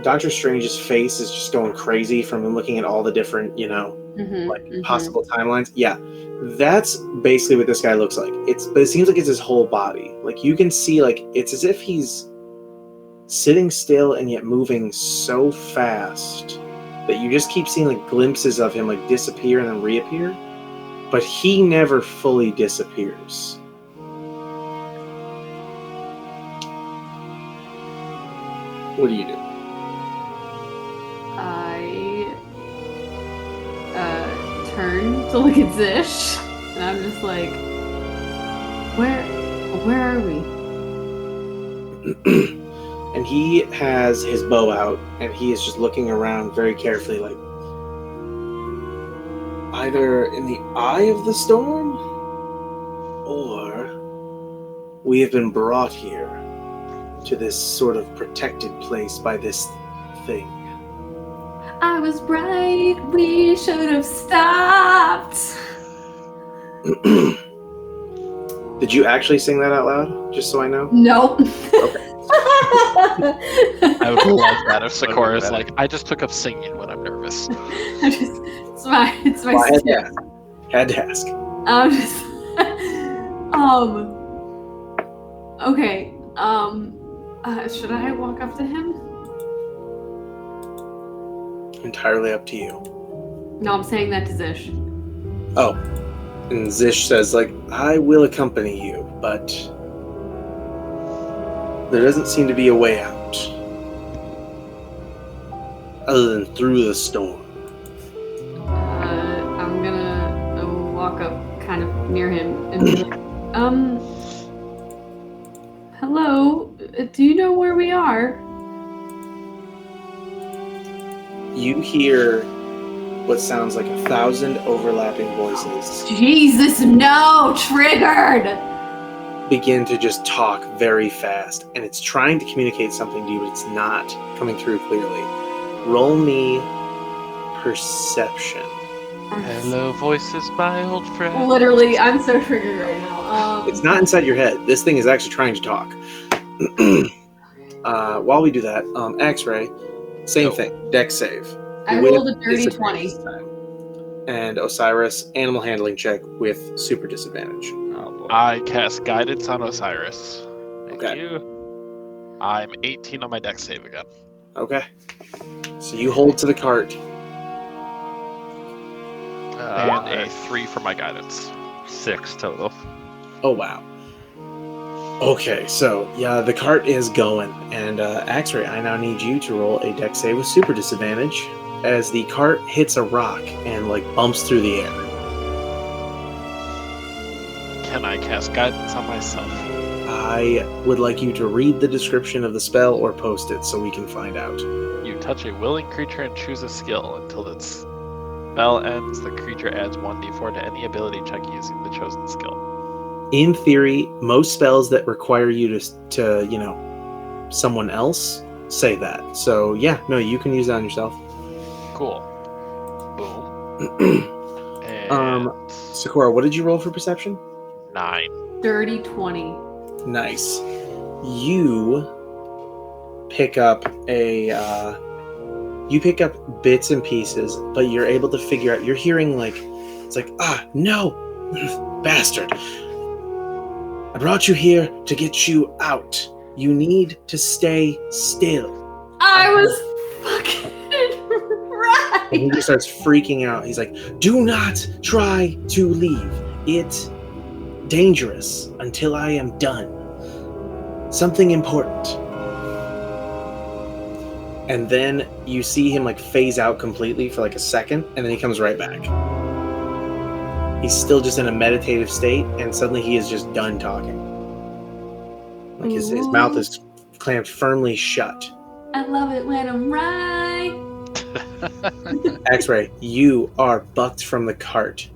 Doctor Strange's face is just going crazy from him looking at all the different, possible timelines. Yeah. That's basically what this guy looks like. But it seems like it's his whole body. Like you can see, like it's as if he's sitting still and yet moving so fast that you just keep seeing like glimpses of him like disappear and then reappear, but he never fully disappears. What do you do? I turn to look at Zish, and I'm just like, where are we? And he has his bow out, and he is just looking around very carefully, like either in the eye of the storm, or we have been brought here to this sort of protected place by this thing. I was right, we should have stopped. Did you actually sing that out loud? Just so I know? Nope. Okay. I would love that if Sikora's like, I just took up singing when I'm nervous. It's my Well, I step. had to ask. I'm just okay. Should I walk up to him? Entirely up to you. No, I'm saying that to Zish. Oh. And Zish says, like, I will accompany you, but there doesn't seem to be a way out. Other than through the storm. I'm gonna walk up kind of near him and be like, hello, do you know where we are? You hear what sounds like 1,000 overlapping voices Jesus, no! Triggered! begin to just talk very fast, and it's trying to communicate something to you, but it's not coming through clearly. Roll me perception. Hello, voices, my old friend. Literally, I'm so triggered right now. It's not inside your head. This thing is actually trying to talk. while we do that, Axre, same Yo. thing. Dex save. I With rolled a dirty disadvantage 20. this time. And Osiris, animal handling check with super disadvantage. Oh boy. I cast guidance on Osiris. Thank okay. you. I'm 18 on my dex save again. Okay. So you hold to the cart. And a 3 for my guidance. 6 total. Oh, wow. Okay, so yeah, the cart is going. And Axre, I now need you to roll a dex save with super disadvantage as the cart hits a rock and like bumps through the air. Can I cast guidance on myself? I would like you to read the description of the spell or post it so we can find out. You touch a willing creature and choose a skill. Until its spell ends, the creature adds 1d4 to any ability check using the chosen skill. In theory, most spells that require you to someone else say that. So yeah, no, you can use that on yourself. Cool. Boom. And Sikora, what did you roll for perception? 9. Dirty 20. Nice. You pick up bits and pieces, but you're able to figure out. You're hearing it's like, no, bastard! I brought you here to get you out. You need to stay still. I was fucking right. And he just starts freaking out. He's like, do not try to leave. It's dangerous until I am done. Something important. And then you see him phase out completely for a second, and then he comes right back. He's still just in a meditative state, and suddenly he is just done talking. His mouth is clamped firmly shut. I love it when I'm right. Axre, you are bucked from the cart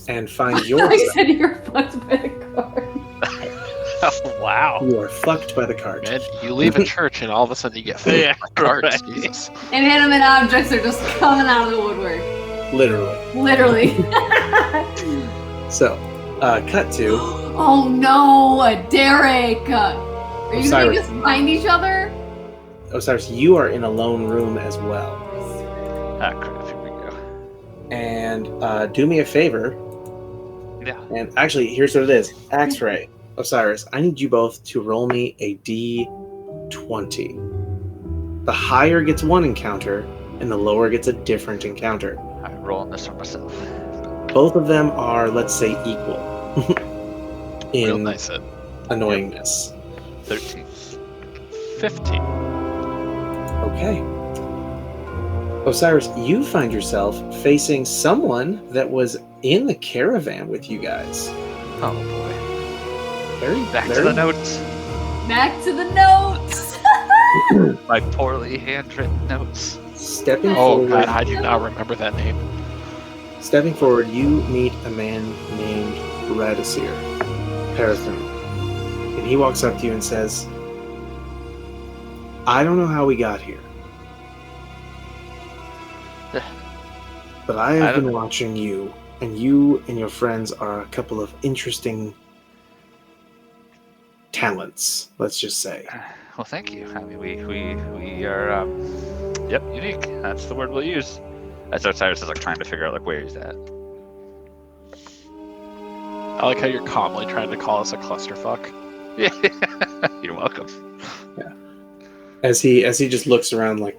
and find I yourself. said you're fucked by the card. Wow. You are fucked by the cart. Man, you leave a church and all of a sudden you get fucked Yeah, by cards. right. Jesus. Inanimate objects are just coming out of the woodwork. Literally. Literally. So, cut to Oh no, Derek! Are you gonna Osiris. make us find each other? Osiris. You are in a lone room as well. Ah, crap. Here we go. And do me a favor. Yeah. And actually, here's what it is. Axre, Osiris, I need you both to roll me a D20. The higher gets one encounter, and the lower gets a different encounter. I'm rolling this for myself. Both of them are, let's say, equal Real in nice hit. annoyingness. 13. 15. Okay. Osiris, you find yourself facing someone that was in the caravan with you guys. Oh boy. Very, Back to very the notes. Back to the notes! My poorly handwritten notes. stepping Oh forward. god, I do not remember that name. Stepping forward, you meet a man named Radisir Parathon. And he walks up to you and says, I don't know how we got here, but I have been watching you, and you and your friends are a couple of interesting talents, let's just say. Well, thank you. I mean, we are, yep, unique. That's the word we'll use. As Osiris is trying to figure out where he's at. I like how you're calmly trying to call us a clusterfuck. Yeah, you're welcome. As he just looks around,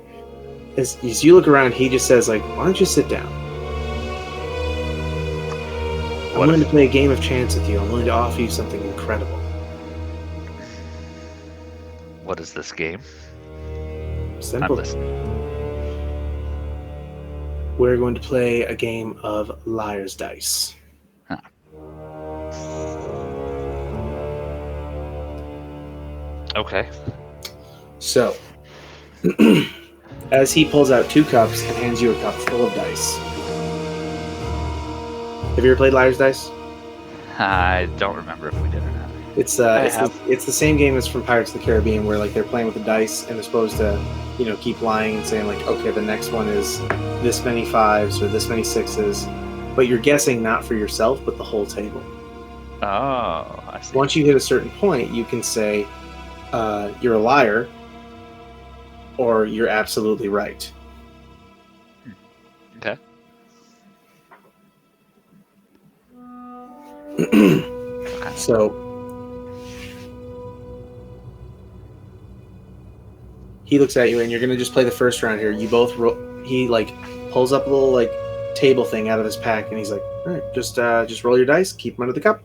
as you look around, he just says, why don't you sit down? I'm What willing if- to play a game of chance with you. I'm willing to offer you something incredible. What is this game? I'm Simple. listening. We're going to play a game of liar's dice. Huh. Okay. So, as he pulls out 2 cups and hands you a cup full of dice. Have you ever played liar's dice? I don't remember if we did or not. It's I it's have. it's the same game as from Pirates of the Caribbean, where they're playing with the dice and they're supposed to, keep lying and saying okay, the next one is this many 5s or this many 6s, but you're guessing not for yourself but the whole table. Oh, I see. Once you hit a certain point, you can say you're a liar, or you're absolutely right. Okay. So he looks at you, and you're gonna just play the first round here. You both he pulls up a little table thing out of his pack, and he's like, "All right, just roll your dice, keep them under the cup,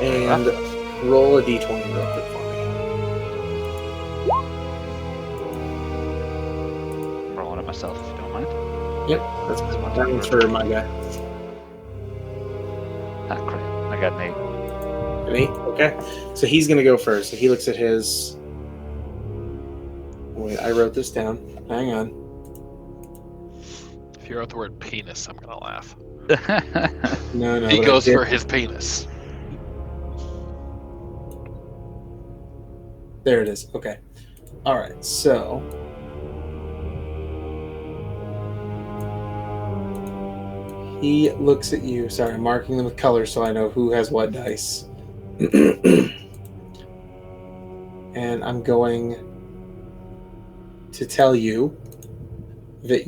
and roll a d20 real quick for me." I'm rolling it myself, if you don't mind. Yep, that one's for my guy. Ah, great. I got an 8. An 8? Okay. So he's gonna go first. So he looks at his. Wait, I wrote this down. Hang on. If you wrote the word penis, I'm gonna laugh. No. He but I goes did- for his penis. There it is. Okay. All right. So. He looks at you. Sorry, I'm marking them with colors so I know who has what dice. And I'm going to tell you that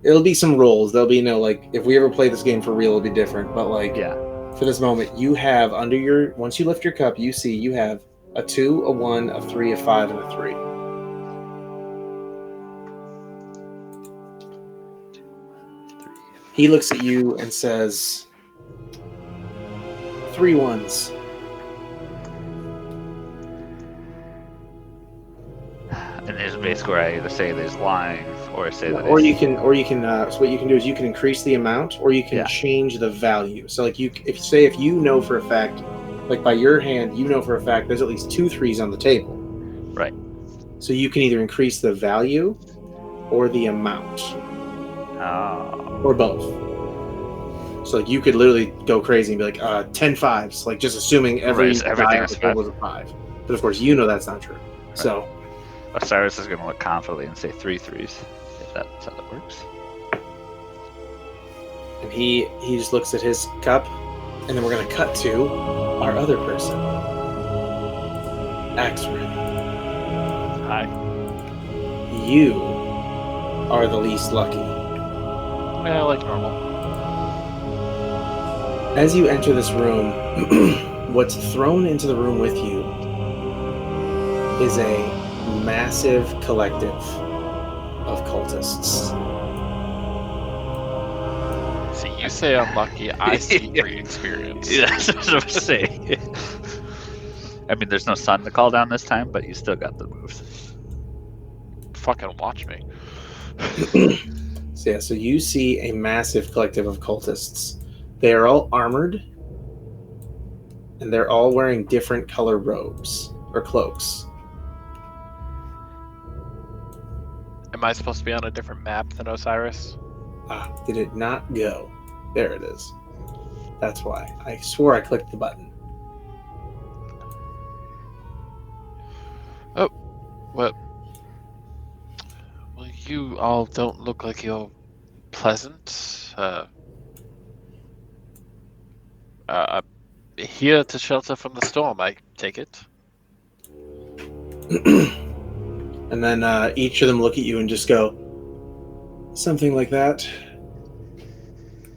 it'll be some rolls. There'll be no, if we ever play this game for real, it'll be different. But, Yeah. for this moment, you have once you lift your cup, you have a 2, a 1, a 3, a 5, and a 3. He looks at you and says, 3 1s. And there's basically where I either say there's lying or say that Or it's... you can, so what you can do is you can increase the amount, or you can Yeah. change the value. So, if you know for a fact, by your hand, you know for a fact there's at least 2 3s on the table. Right. So you can either increase the value or the amount, Oh. or both. So you could literally go crazy and be like 10 5s, just assuming every Right, everything die on is the table is a 5. But of course, you know that's not true. So Osiris is going to look confidently and say 3 3s, if that's how that works. and he just looks at his cup, and then we're gonna cut to our other person, Axre. Hi. You are the least lucky. Yeah, like normal. As you enter this room, what's thrown into the room with you is a massive collective of cultists. See, you say I'm lucky. I see free experience. Yeah, that's what I was saying. I mean, there's no sun to call down this time, but you still got the moves. Fucking watch me. So you see a massive collective of cultists. They are all armored, and they're all wearing different color robes or cloaks. Am I supposed to be on a different map than Osiris? Did it not go? There it is. That's why. I swore I clicked the button. Well, you all don't look like you're pleasant. Here to shelter from the storm, I take it. And then each of them look at you and just go, something like that.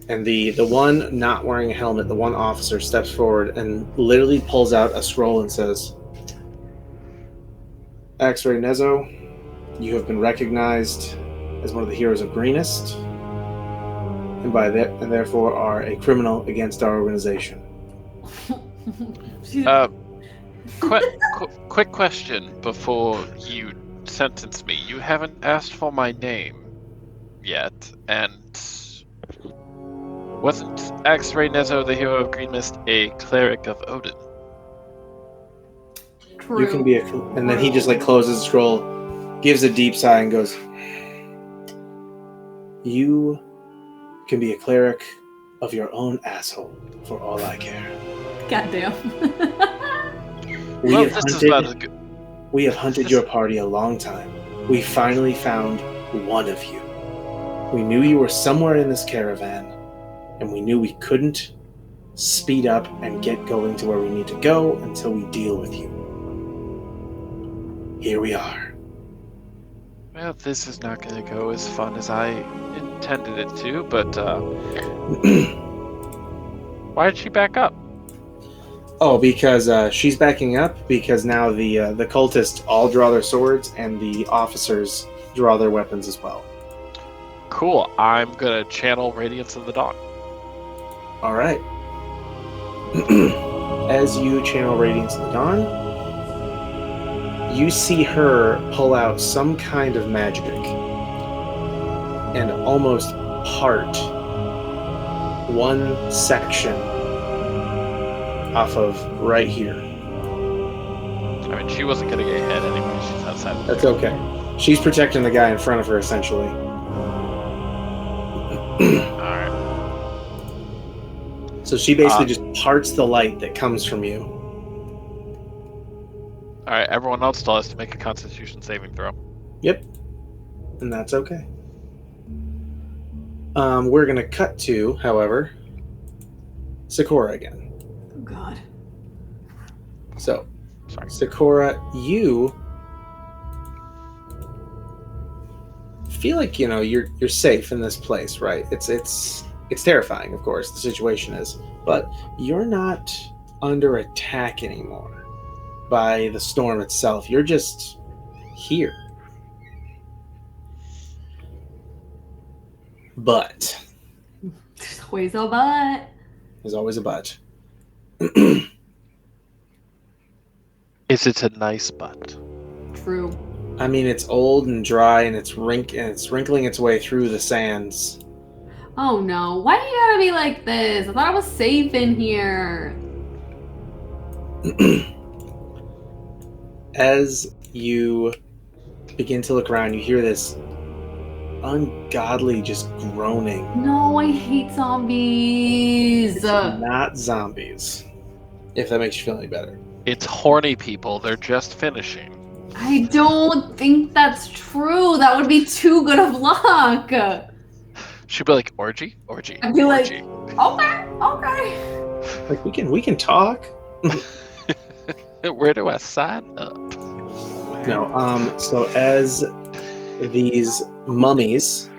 And the one not wearing a helmet, the one officer, steps forward and literally pulls out a scroll and says, Axre Nezo, you have been recognized as one of the heroes of Greenest, and therefore are a criminal against our organization. Quick question before you sentence me. You haven't asked for my name yet, and wasn't Axre Nezo, the hero of Green Mist, a cleric of Odin? True. You can be and then he just closes the scroll, gives a deep sigh, and goes, you can be a cleric of your own asshole for all I care. Goddamn. We Well, have this is hunted- about as good. We have hunted your party a long time. We finally found one of you. We knew you were somewhere in this caravan, and we knew we couldn't speed up and get going to where we need to go until we deal with you. Here we are. Well, this is not going to go as fun as I intended it to, but why did she back up? Oh, because she's backing up because now the cultists all draw their swords and the officers draw their weapons as well. Cool. I'm going to channel Radiance of the Dawn. All right. As you channel Radiance of the Dawn, you see her pull out some kind of magic and almost part one section off of right here. I mean, she wasn't going to get hit anyway. She's outside. That's okay. She's protecting the guy in front of her, essentially. Alright. So she basically just parts the light that comes from you. Alright, everyone else still has to make a Constitution saving throw. Yep. And that's okay. We're going to cut to, however, Sikora again. Oh God. So, Sorry. Sikora, you feel like, you know, you're safe in this place, right? It's terrifying, of course, the situation is, but you're not under attack anymore by the storm itself. You're just here. But There's always a but. there's always a but. Is it a nice butt? True. I mean, it's old and dry, and it's wrinkling its way through the sands. Oh no. Why do you gotta be like this? I thought I was safe in here. As you begin to look around, you hear this ungodly just groaning. No, I hate zombies. It's not zombies, if that makes you feel any better. It's horny people. They're just finishing. I don't think that's true. That would be too good of luck. She'd be like, orgy? Orgy. I'd be like, orgy. okay. Like we can talk. Where do I sign up? No. So as these mummies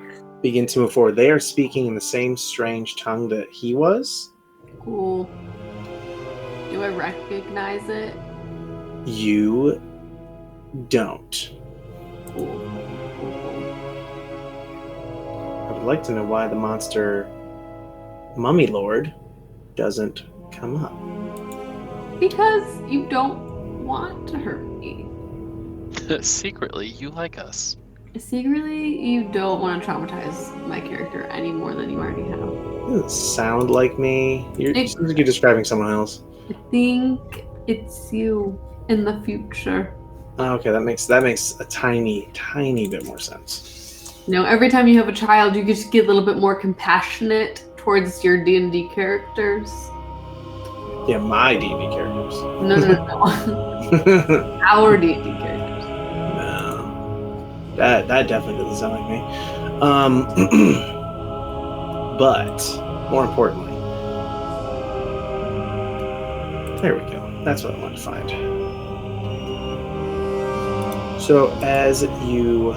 begin to move forward, they are speaking in the same strange tongue that he was. Cool. Do I recognize it? You don't. Cool. I would like to know why the monster Mummy Lord doesn't come up. Because you don't want to hurt me. Secretly, you like us. Secretly, you don't want to traumatize my character any more than you already have. Doesn't sound like me. It seems like you're describing someone else. I think it's you in the future. Oh, okay, that makes a tiny bit more sense. You know, every time you have a child, you just get a little bit more compassionate towards your D&D characters. Yeah, my D&D characters. No. Our D&D characters. No, that definitely doesn't sound like me. But more importantly, there we go. That's what I want to find. So as you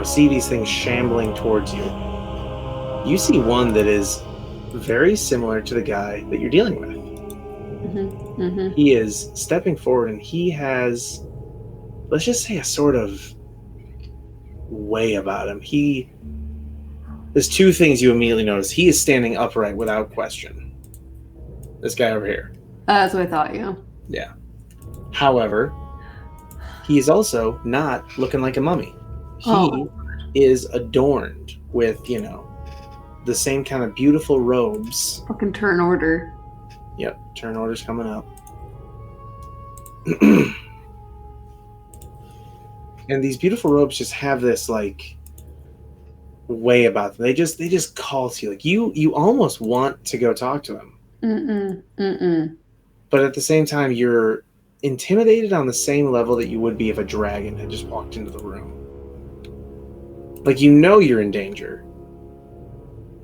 see these things shambling towards you, you see one that is very similar to the guy that you're dealing with. Mm-hmm. Mm-hmm. He is stepping forward, and he has, let's just say, a sort of way about him. There's two things you immediately notice. He is standing upright without question. This guy over here. That's what I thought, yeah. Yeah. However, he is also not looking like a mummy. He is adorned with, the same kind of beautiful robes. Fucking turn order. Yep, turn order's coming up. And these beautiful robes just have this way about them. They just call to you. Like you almost want to go talk to him. Mm-mm. But at the same time, you're intimidated on the same level that you would be if a dragon had just walked into the room. Like, you're in danger,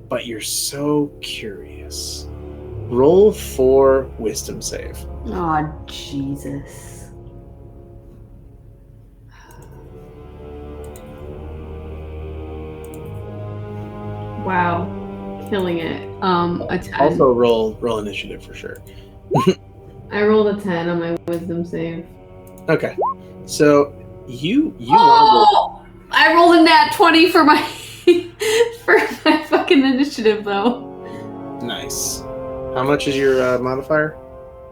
but you're so curious. Roll for wisdom save. Oh, Jesus. Wow. Killing it. A 10. Also roll initiative for sure. I rolled a 10 on my wisdom save. Okay. So you Oh! I rolled a nat 20 for my for my fucking initiative though. Nice. How much is your modifier?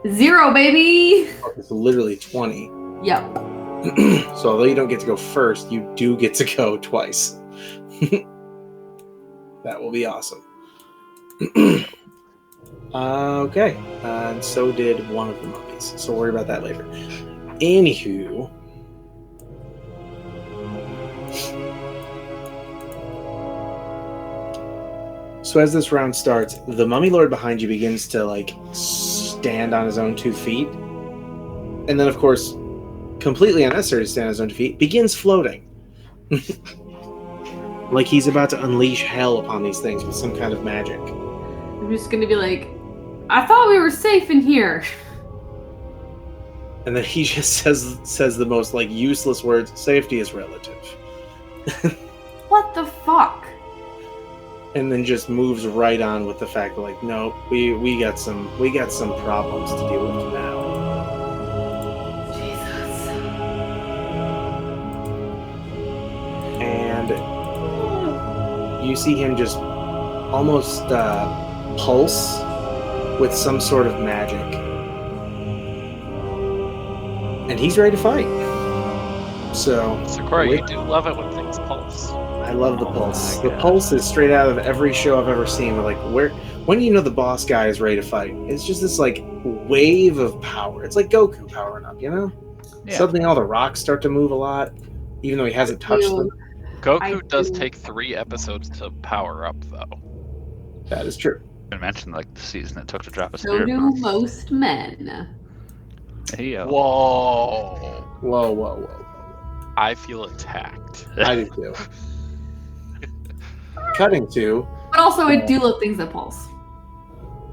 0, baby. It's literally 20. Yep. So although you don't get to go first, you do get to go twice. That will be awesome. Okay. And so did one of the mummies. So worry about that later. Anywho. So as this round starts, the mummy lord behind you begins to like stand on his own 2 feet. And then of course, completely unnecessary to stand on his own 2 feet, begins floating. Like he's about to unleash hell upon these things with some kind of magic. I'm just gonna be like, I thought we were safe in here. And then he just says the most like useless words, safety is relative. What the fuck? And then just moves right on with the fact that like, no, we got some problems to deal with now. Jesus. And you see him just almost pulse with some sort of magic. And he's ready to fight. So Sikora, you do love it when things pulse. I love the pulse. my The God. pulse is straight out of every show I've ever seen. Like when you know the boss guy is ready to fight, it's just this like wave of power. It's like Goku powering up, you know? Yeah. Suddenly all the rocks start to move a lot, even though he hasn't touched them. Goku I does do. take 3 episodes to power up, though. That is true. I mentioned like the season it took to drop a So spirit do bomb. most men. Hey, yo. Whoa! Whoa. I feel attacked. I do too. Cutting to But also I do love things that pulse.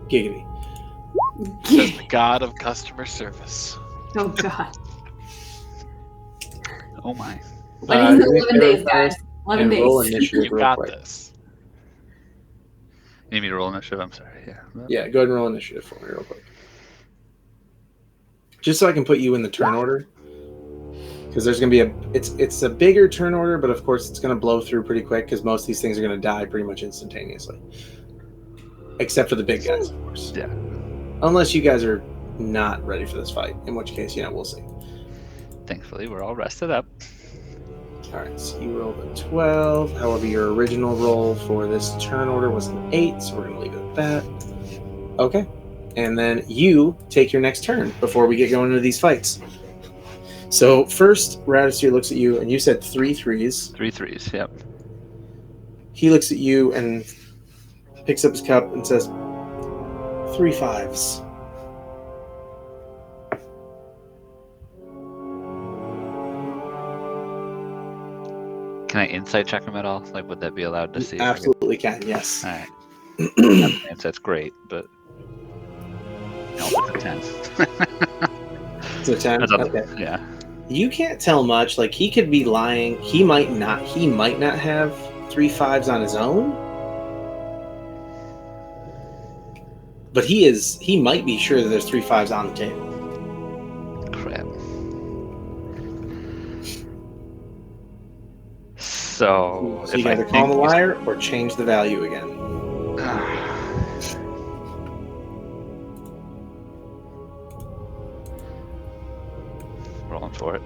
Giggity. Says the god of customer service. Oh god. Oh my. But it's give me 11 days, clarifiers guys. 11 and roll days. initiative You real got quick. this. You need me to roll initiative? I'm sorry. Yeah. Yeah, go ahead and roll initiative for me real quick. Just so I can put you in the turn order. Because there's going to be it's a bigger turn order, but of course it's going to blow through pretty quick because most of these things are going to die pretty much instantaneously. Except for the big guys, of course. Yeah. Unless you guys are not ready for this fight, in which case, we'll see. Thankfully, we're all rested up. Alright, so you rolled a 12. However, your original roll for this turn order was an 8, so we're going to leave it at that. Okay. And then you take your next turn before we get going into these fights. So first, Radisir looks at you, and you said 3 threes. 3 threes. Yep. He looks at you and picks up his cup and says, 3 5s. Can I insight check him at all? Like, would that be allowed to see? You absolutely can, yes. All right. Insight's great, but no, it's a 10. It's a 10? That's a- Okay. Yeah. You can't tell much. Like, he could be lying. He might not have 3 5s on his own. But he might be sure that there's 3 5s on the table. Crap. So, So you if can I either call him a think- liar or change the value again. Rolling for it.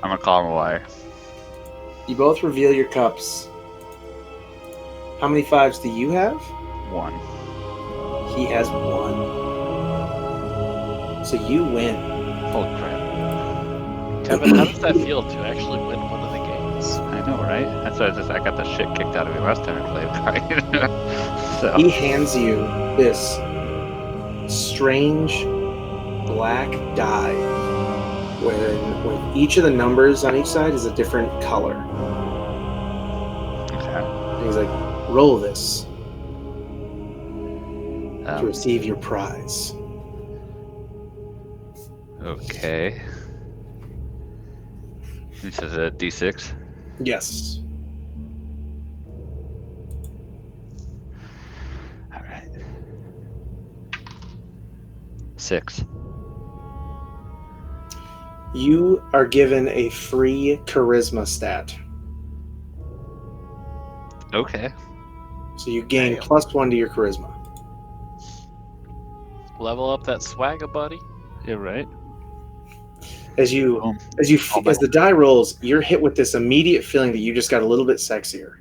I'm gonna call him a liar. You both reveal your cups. How many 5s do you have? 1. He has 1. So you win. Holy crap. Kevin, how does that feel to actually win one of the games? I know, right? That's why I got the shit kicked out of me last time I played, right? So, He hands you this strange black die where with each of the numbers on each side is a different color. okay. And he's like, roll this to receive your prize. Okay. This is a D6. Yes. 6. You are given a free charisma stat. Okay. So you gain Damn. +1 to your charisma. Level up that swagger, buddy. You're right. As you Boom. as the die rolls, you're hit with this immediate feeling that you just got a little bit sexier.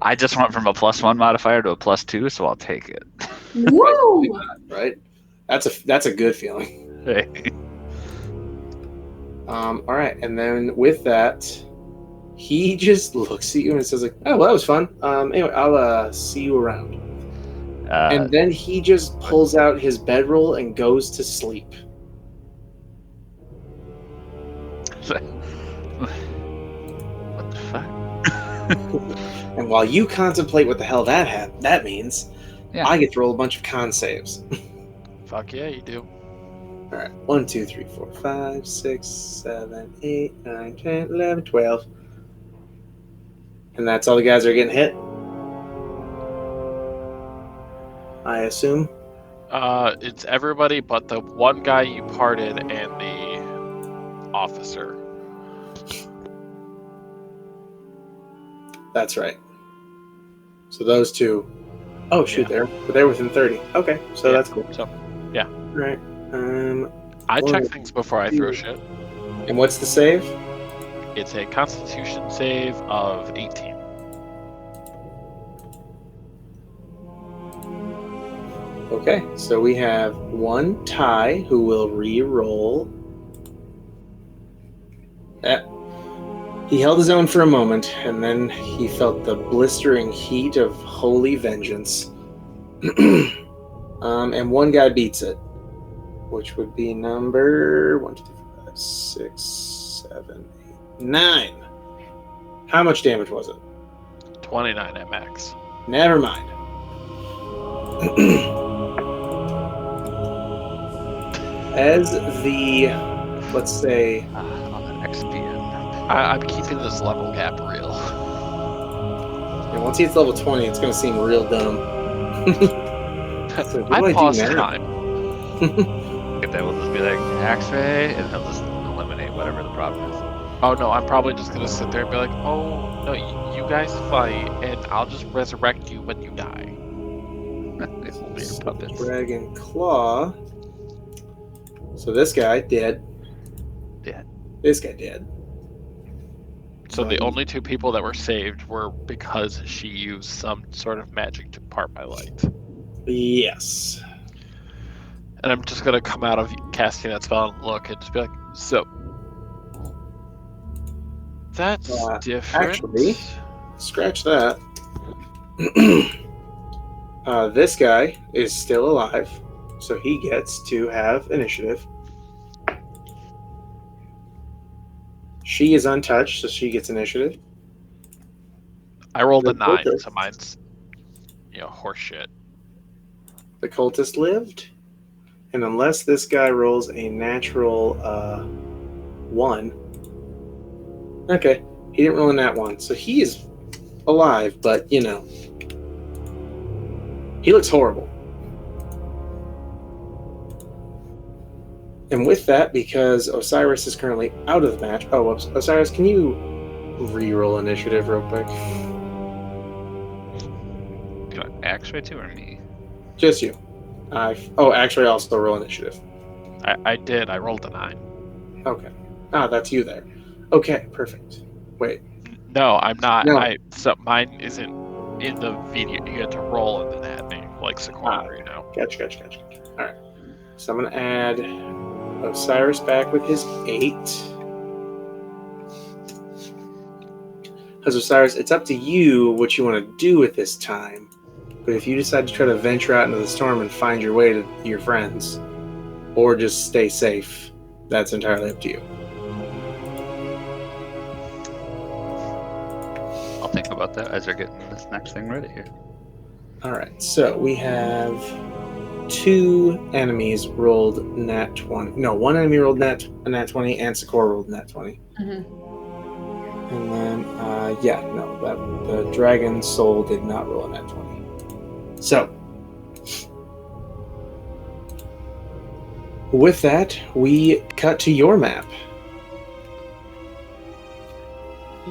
I just went from a +1 modifier to a +2, so I'll take it. Woo! Right? That's a good feeling. Hey. All right, and then with that, he just looks at you and says like, "Oh, well, that was fun. Anyway, I'll see you around." And then he just pulls out his bedroll and goes to sleep. What the fuck? And while you contemplate what the hell that means, Yeah. I get to roll a bunch of con saves. Fuck yeah, you do. All right, 1, 2, 3, 4, 5, 6, 7, 8, 9, 10, 11, 12. And that's all the guys that are getting hit? I assume? It's everybody but the one guy you parted and the officer. That's right. So those two. Oh shoot, Yeah. they're within 30. Okay, so Yeah. that's cool. So, All right. I Well, check things before I throw shit. And what's the save? It's a Constitution save of 18. Okay, so we have one Ty who will re-roll. He held his own for a moment, and then he felt the blistering heat of holy vengeance. And one guy beats it, which would be number 1, 2, 3, 4, 5, 6, 7, 8, 9. How much damage was it? 29 at max. Never mind. As the, let's say, On the next PM. I'm keeping this level gap real. and once he hits level 20, it's going to seem real dumb. So what do I I do paused now? time. If they will just be like Axre, and he'll just eliminate whatever the problem is. Oh no, I'm probably just gonna sit there and be like, oh no, you guys fight, and I'll just resurrect you when you die. They will be your puppets. Dragon Claw. So this guy dead. Dead. This guy dead. So the only two people that were saved were because she used some sort of magic to part my light. Yes. And I'm just gonna come out of casting that spell and look and just be like, so that's different. actually- Scratch that. This guy is still alive, so he gets to have initiative. She is untouched, so she gets initiative. I rolled a The 9, cultist. so mine's horseshit. The cultist lived, and unless this guy rolls a natural 1, okay, he didn't roll a nat 1, so he is alive, but he looks horrible. And with that, because Osiris is currently out of the match. Oh, whoops. Osiris, can you re-roll initiative real quick? Do you want Axre too or me? Just you. Actually, I'll still roll initiative. I did. I rolled a 9. Okay. That's you there. Okay, perfect. Wait. No, I'm not. No. So mine isn't in the video. You had to roll and then add me, like Sikora, Gotcha. All right. So I'm going to add Osiris back with his 8. Because Osiris, it's up to you what you want to do at this time. But if you decide to try to venture out into the storm and find your way to your friends, or just stay safe, that's entirely up to you. I'll think about that as they're getting this next thing ready here. All right, so we have 2 enemies rolled nat 20. No, 1 enemy rolled nat 20, and Sikora rolled nat 20. Mhm. And then, the dragon soul did not roll a nat 20. So, With that, we cut to your map.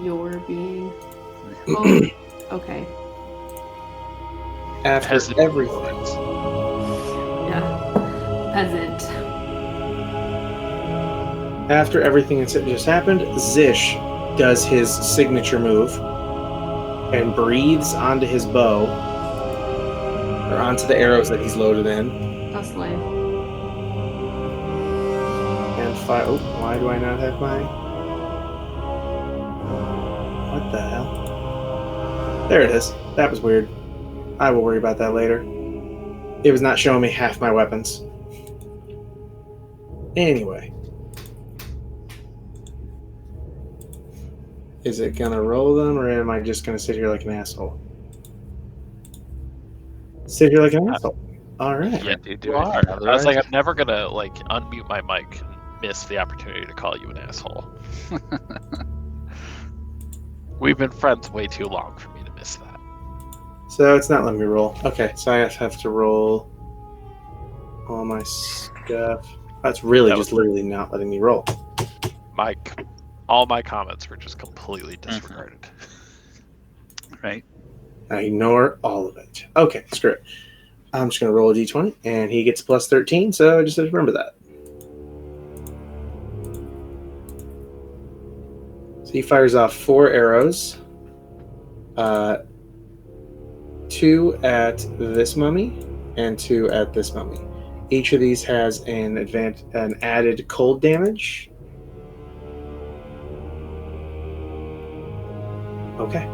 Your being. Oh, okay. After Peasant everything. words. Yeah. Peasant. After everything that's just happened, Zish does his signature move and breathes onto his bow, or onto the arrows that he's loaded in. That's lame. And fire. Oh, why do I not have my... What the hell? There it is. That was weird. I will worry about that later. It was not showing me half my weapons. Anyway. Is it gonna roll them, or am I just gonna sit here like an asshole? Sit here like an asshole. Alright. Yeah, You you are. are. I was Otherwise- like, I'm never gonna like unmute my mic and miss the opportunity to call you an asshole. We've been friends way too long for me to miss that. So it's not letting me roll. Okay, so I have to roll all my stuff. That's really That just literally not letting me roll. All my comments were just completely disregarded. Right. I ignore all of it. Okay, screw it. I'm just going to roll a d20, and he gets plus 13, so I just have to remember that. So he fires off 4 arrows. 2 at this mummy, and 2 at this mummy. Each of these has an added cold damage. Okay.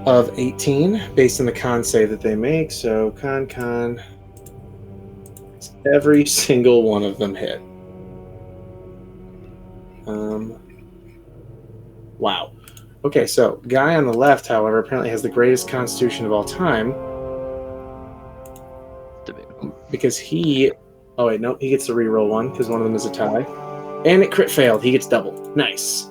Of 18, based on the con save that they make. So con. Every single one of them hit. Wow. Okay, so guy on the left, however, apparently has the greatest constitution of all time. Because he... Oh, wait, no. He gets to reroll one, because one of them is a tie. And it crit failed. He gets double. Nice.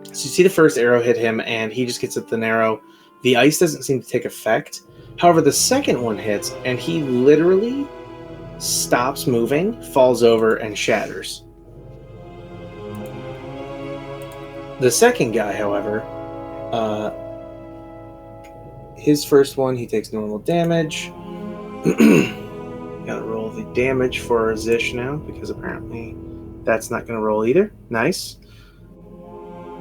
So you see the first arrow hit him, and he just gets at the arrow. The ice doesn't seem to take effect. However, the second one hits, and he literally stops moving, falls over, and shatters. The second guy, however, his first one, he takes normal damage. Gotta roll the damage for Zish now, because apparently that's not going to roll either. Nice.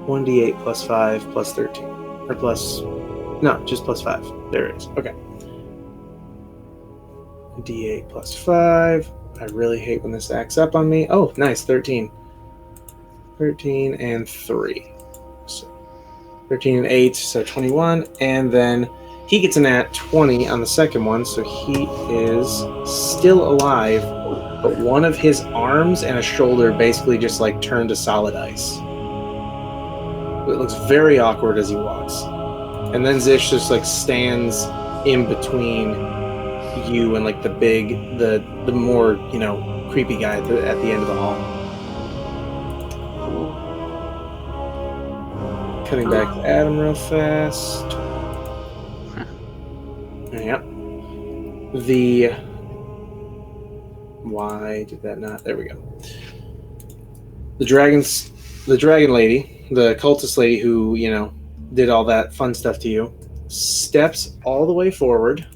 1d8 plus 5 plus 13. Or plus... No, just plus 5. There it is. Okay. d8 plus 5. I really hate when this acts up on me. Oh, nice. 13. 13 and 3. So 13 and 8, so 21. And then he gets an at 20 on the second one, so he is still alive, but one of his arms and a shoulder basically just like turned to solid ice. It looks very awkward as he walks. And then Zish just like stands in between you and like the more, creepy guy at the end of the hall. Cutting back to Adam real fast. Yep. Why did that not? There we go. The dragon lady, the cultist lady who, did all that fun stuff to you, steps all the way forward,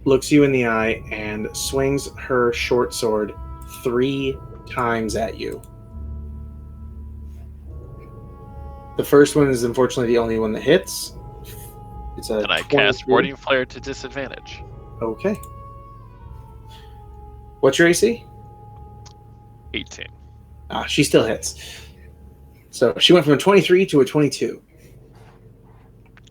looks you in the eye, and swings her short sword 3 times at you. The first one is unfortunately the only one that hits. It's a And I 22. cast Warding Flare to disadvantage. Okay. What's your AC? 18. She still hits. So she went from a 23 to a 22.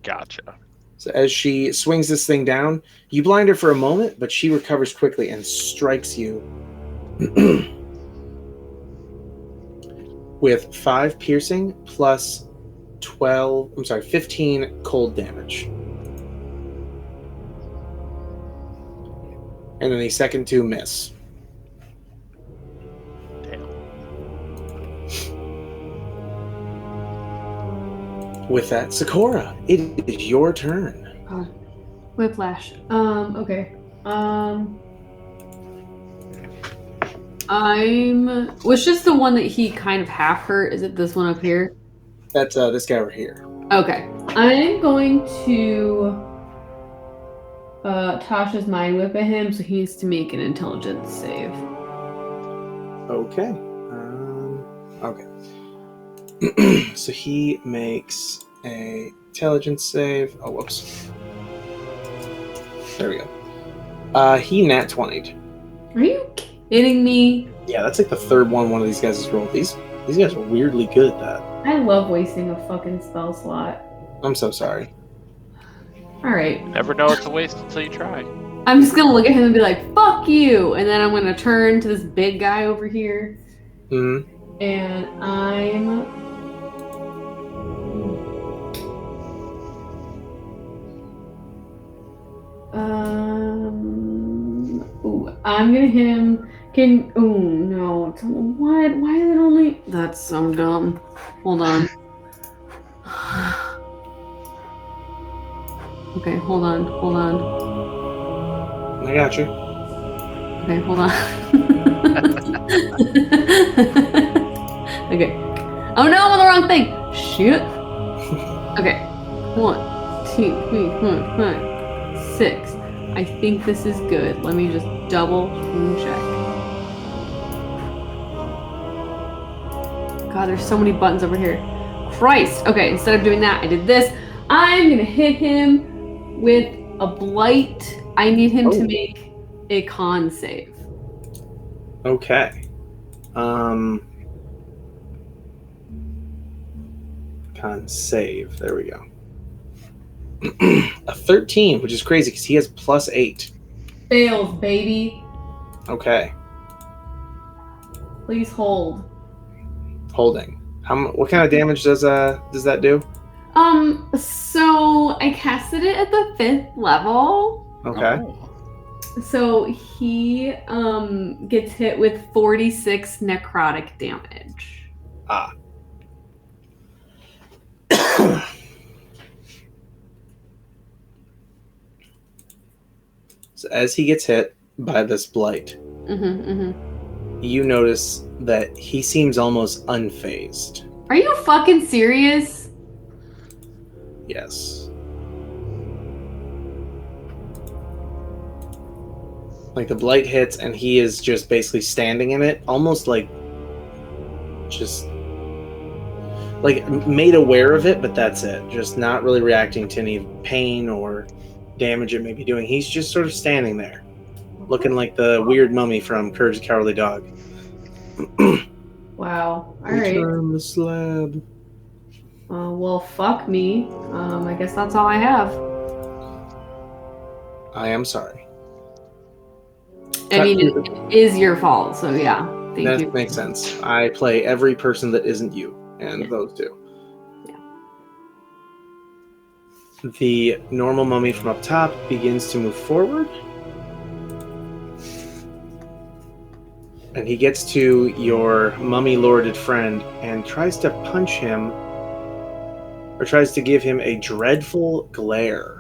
Gotcha. So as she swings this thing down, you blind her for a moment, but she recovers quickly and strikes you with 5 piercing plus 15 cold damage. And then the second 2 miss. Damn. With that, Sikora, it is your turn. Whiplash. Okay. Which is the one that he kind of half hurt? Is it this one up here? That's this guy over here. Okay. I'm going to Tasha's mind whip at him, so he needs to make an intelligence save. Okay. Okay. So he makes a intelligence save. Oh, whoops. There we go. He nat 20'd. Are you kidding me? Yeah, that's like the third one of these guys has rolled. These guys are weirdly good at that. I love wasting a fucking spell slot. I'm so sorry. Alright. Never know it's a waste until you try. I'm just gonna look at him and be like, fuck you! And then I'm gonna turn to this big guy over here. Mm-hmm. And I'm... I'm gonna hit him. No. What? Why is it only... That's so dumb. Hold on. Okay, hold on. I got you. Okay, hold on. Okay. Oh no, I'm on the wrong thing! Shit. Okay. 1, 2, 3, 4, 5, 6. I think this is good. Let me just double check. God, there's so many buttons over here. Christ! Okay, instead of doing that, I did this. I'm gonna hit him with a blight. I need him to make a con save. Okay. Con save. There we go. A 13, which is crazy because he has +8. Fails, baby. Okay. Please hold. Holding. What kind of damage does that do? So I casted it at the 5th level. Okay. Oh. So he gets hit with 46 necrotic damage. Ah. So as he gets hit by this blight, you notice that he seems almost unfazed. Are you fucking serious? Yes. Like the blight hits and he is just basically standing in it, almost like just like made aware of it, but that's it. Just not really reacting to any pain or damage it may be doing. He's just sort of standing there, looking like the weird mummy from Courage the Cowardly Dog. Wow. All right. Return the slab. Well, fuck me. I guess that's all I have. I am sorry. I mean, it is your fault, so yeah. Thank you. That makes sense. I play every person that isn't you, and those two. Yeah. The normal mummy from up top begins to move forward. And he gets to your mummy-lorded friend and tries to punch him, or tries to give him a dreadful glare.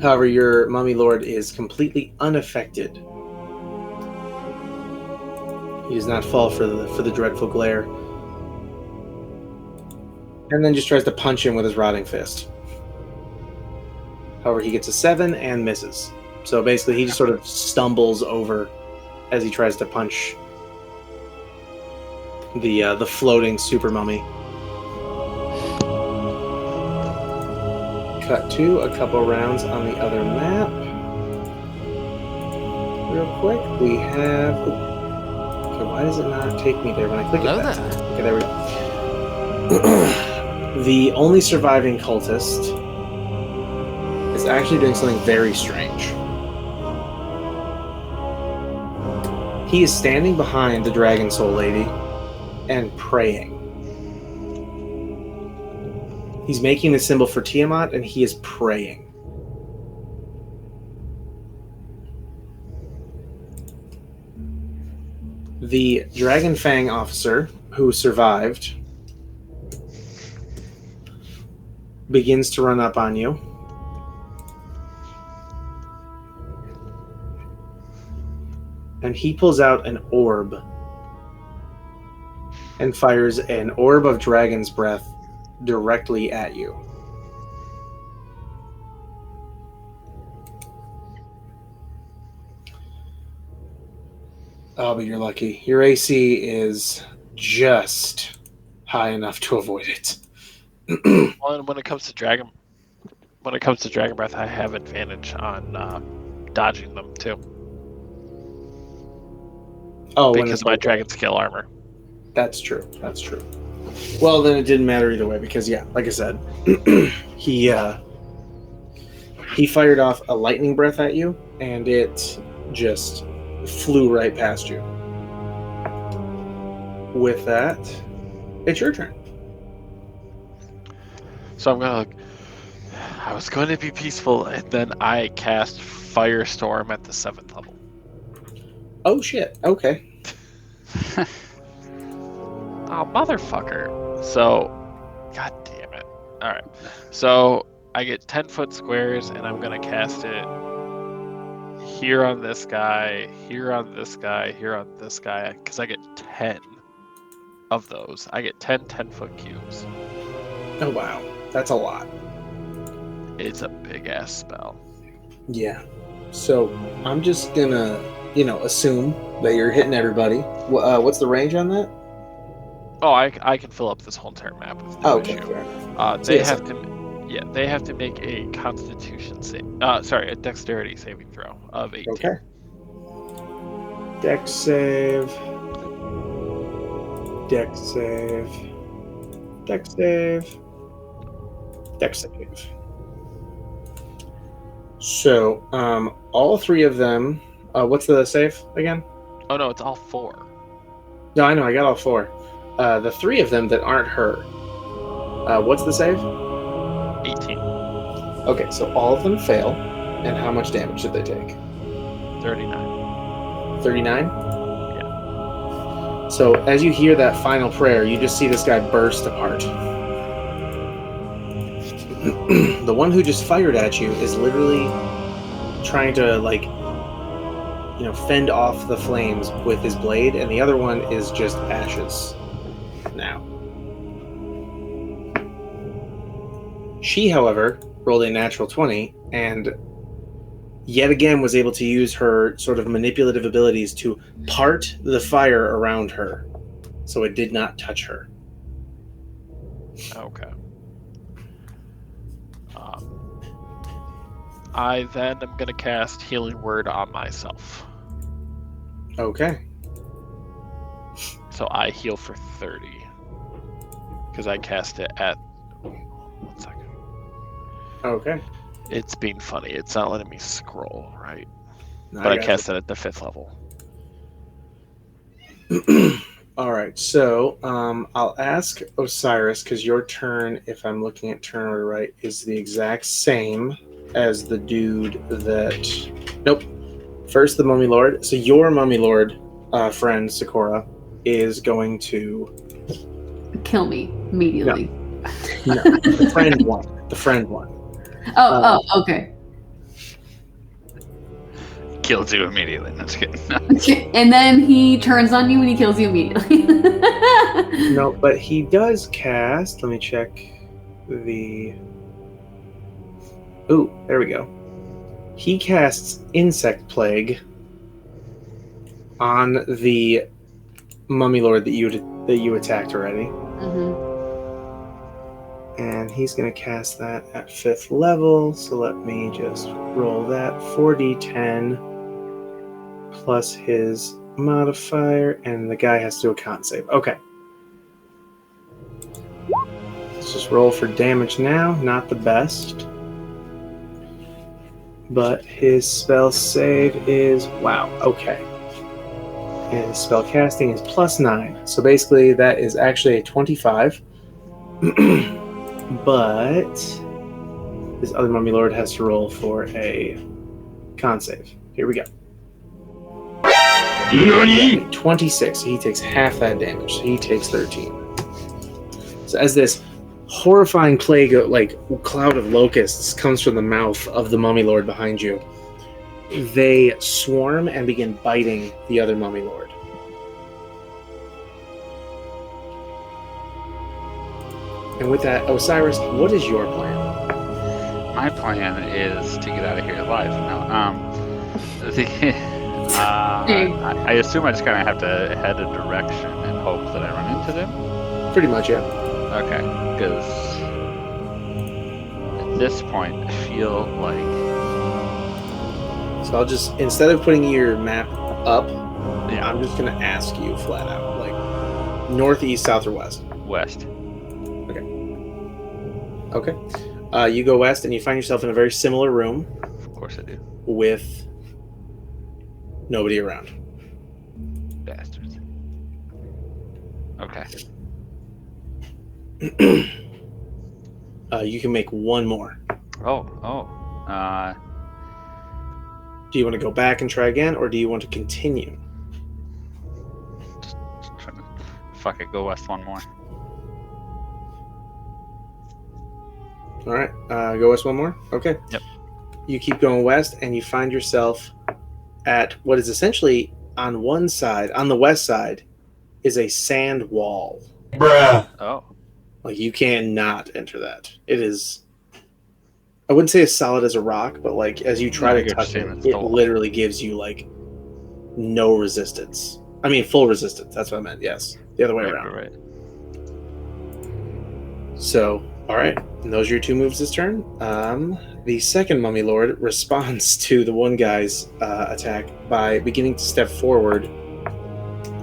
However, your mummy lord is completely unaffected. He does not fall for the dreadful glare. And then just tries to punch him with his rotting fist. However, he gets a 7 and misses. So basically, he just sort of stumbles over as he tries to punch the floating super mummy. Cut to a couple rounds on the other map. Real quick, we have... Okay, why does it not take me there when I click it? Okay, there we go. The only surviving cultist is actually doing something very strange. He is standing behind the Dragon Soul Lady and praying. He's making the symbol for Tiamat, and he is praying. The Dragon Fang officer, who survived, begins to run up on you. and he pulls out an orb and fires an orb of dragon's breath directly at you. Oh, but you're lucky. Your AC is just high enough to avoid it. Well, and when it comes to dragon breath, I have advantage on dodging them too. Oh, because of my dragon scale armor. That's true. That's true. Well, then it didn't matter either way because, yeah, like I said, he fired off a lightning breath at you, and it just flew right past you. With that, it's your turn. So I'm gonna. I was going to be peaceful, and then I cast Firestorm at the 7th level. Oh shit! Okay. Oh, motherfucker. So, god damn it. Alright. So, I get 10-foot squares, and I'm going to cast it here on this guy, here on this guy, here on this guy, because I get 10 of those. I get 10 10-foot cubes. Oh wow, that's a lot. It's a big-ass spell. Yeah. So, I'm just gonna, assume that you're hitting everybody. What's the range on that? Oh, I can fill up this whole entire map with no Okay, issue. fair enough. They have to make a Constitution a Dexterity saving throw of 18. Okay. Dex save. Dex save. Dex save. Dex save. So, all three of them. What's the save again? Oh no, it's all 4. No, I know. I got all 4. The 3 of them that aren't her. What's the save? 18. Okay, so all of them fail. And how much damage did they take? 39. 39? Yeah. So as you hear that final prayer, you just see this guy burst apart. The one who just fired at you is literally trying to, fend off the flames with his blade, and the other one is just ashes now. She, however, rolled a natural 20 and yet again was able to use her sort of manipulative abilities to part the fire around her so it did not touch her. Okay. I then am going to cast Healing Word on myself. Okay. So I heal for 30. Because I cast it at... 1 second. Okay. It's being funny. It's not letting me scroll, right? No, But I got cast it at the 5th level. All right, so I'll ask Osiris, because your turn, if I'm looking at turn order right, is the exact same as the dude that... Nope. First, the Mummy Lord. So your Mummy Lord friend, Sikora, is going to... Kill me immediately. No, the friend one. The friend one. Oh, okay. Kills you immediately. That's good. And then he turns on you and he kills you immediately. No, but he does cast... Let me check the... Ooh, there we go. He casts Insect Plague on the Mummy Lord that you attacked already. Mm-hmm. And he's going to cast that at 5th level. So let me just roll that. 4d10 plus his modifier. And the guy has to do a con save. Okay. Let's just roll for damage now. Not the best. But his spell save is... Wow, okay. And his spell casting is +9. So basically that is actually a 25. But this other Mummy Lord has to roll for a con save. Here we go. 26. So he takes half that damage. So he takes 13. So as this horrifying plague, cloud of locusts, comes from the mouth of the Mummy Lord behind you, they swarm and begin biting the other mummy lord. And with that, Osiris, what is your plan? My plan is to get out of here alive. I assume I just kind of have to head a direction and hope that I run into them. Pretty much, yeah. Okay, because at this point, I feel like So I'll just, instead of putting your map up, yeah, I'm just going to ask you flat out, like northeast, south, or west. west. Okay. You go west and you find yourself in a very similar room Of course I do. with nobody around. Bastards. Okay. You can make one more. Do you want to go back and try again, or do you want to continue? Just trying to fuck it. Go west one more. All right. Go west one more. Okay. Yep. You keep going west, and you find yourself at what is essentially on one side, on the west side, is a sand wall. Oh. Like you cannot enter that. It is. I wouldn't say as solid as a rock, but like as you try No, I to get touch what it, you're saying, it's it dull. literally gives you like no resistance. I mean, full resistance. That's what I meant. Yes, the other way around. Right. So, all right, and those are your two moves this turn. The second mummy lord responds to the one guy's attack by beginning to step forward.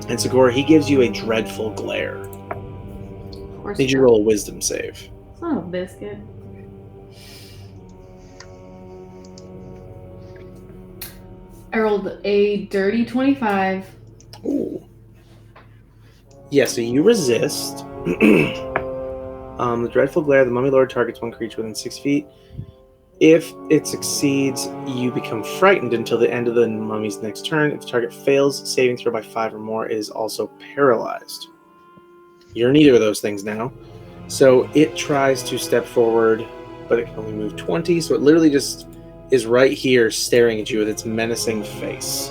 And Sikora, he gives you a dreadful glare. Of course. Need you to roll a wisdom save. Son of a biscuit. I rolled a dirty 25. Ooh. Yeah, so you resist. The dreadful glare, the mummy lord targets one creature within 6 feet. If it succeeds, you become frightened until the end of the mummy's next turn. If the target fails saving throw by 5 or more, it is also paralyzed. You're neither of those things now. So it tries to step forward, but it can only move 20. So it literally just is right here staring at you with its menacing face.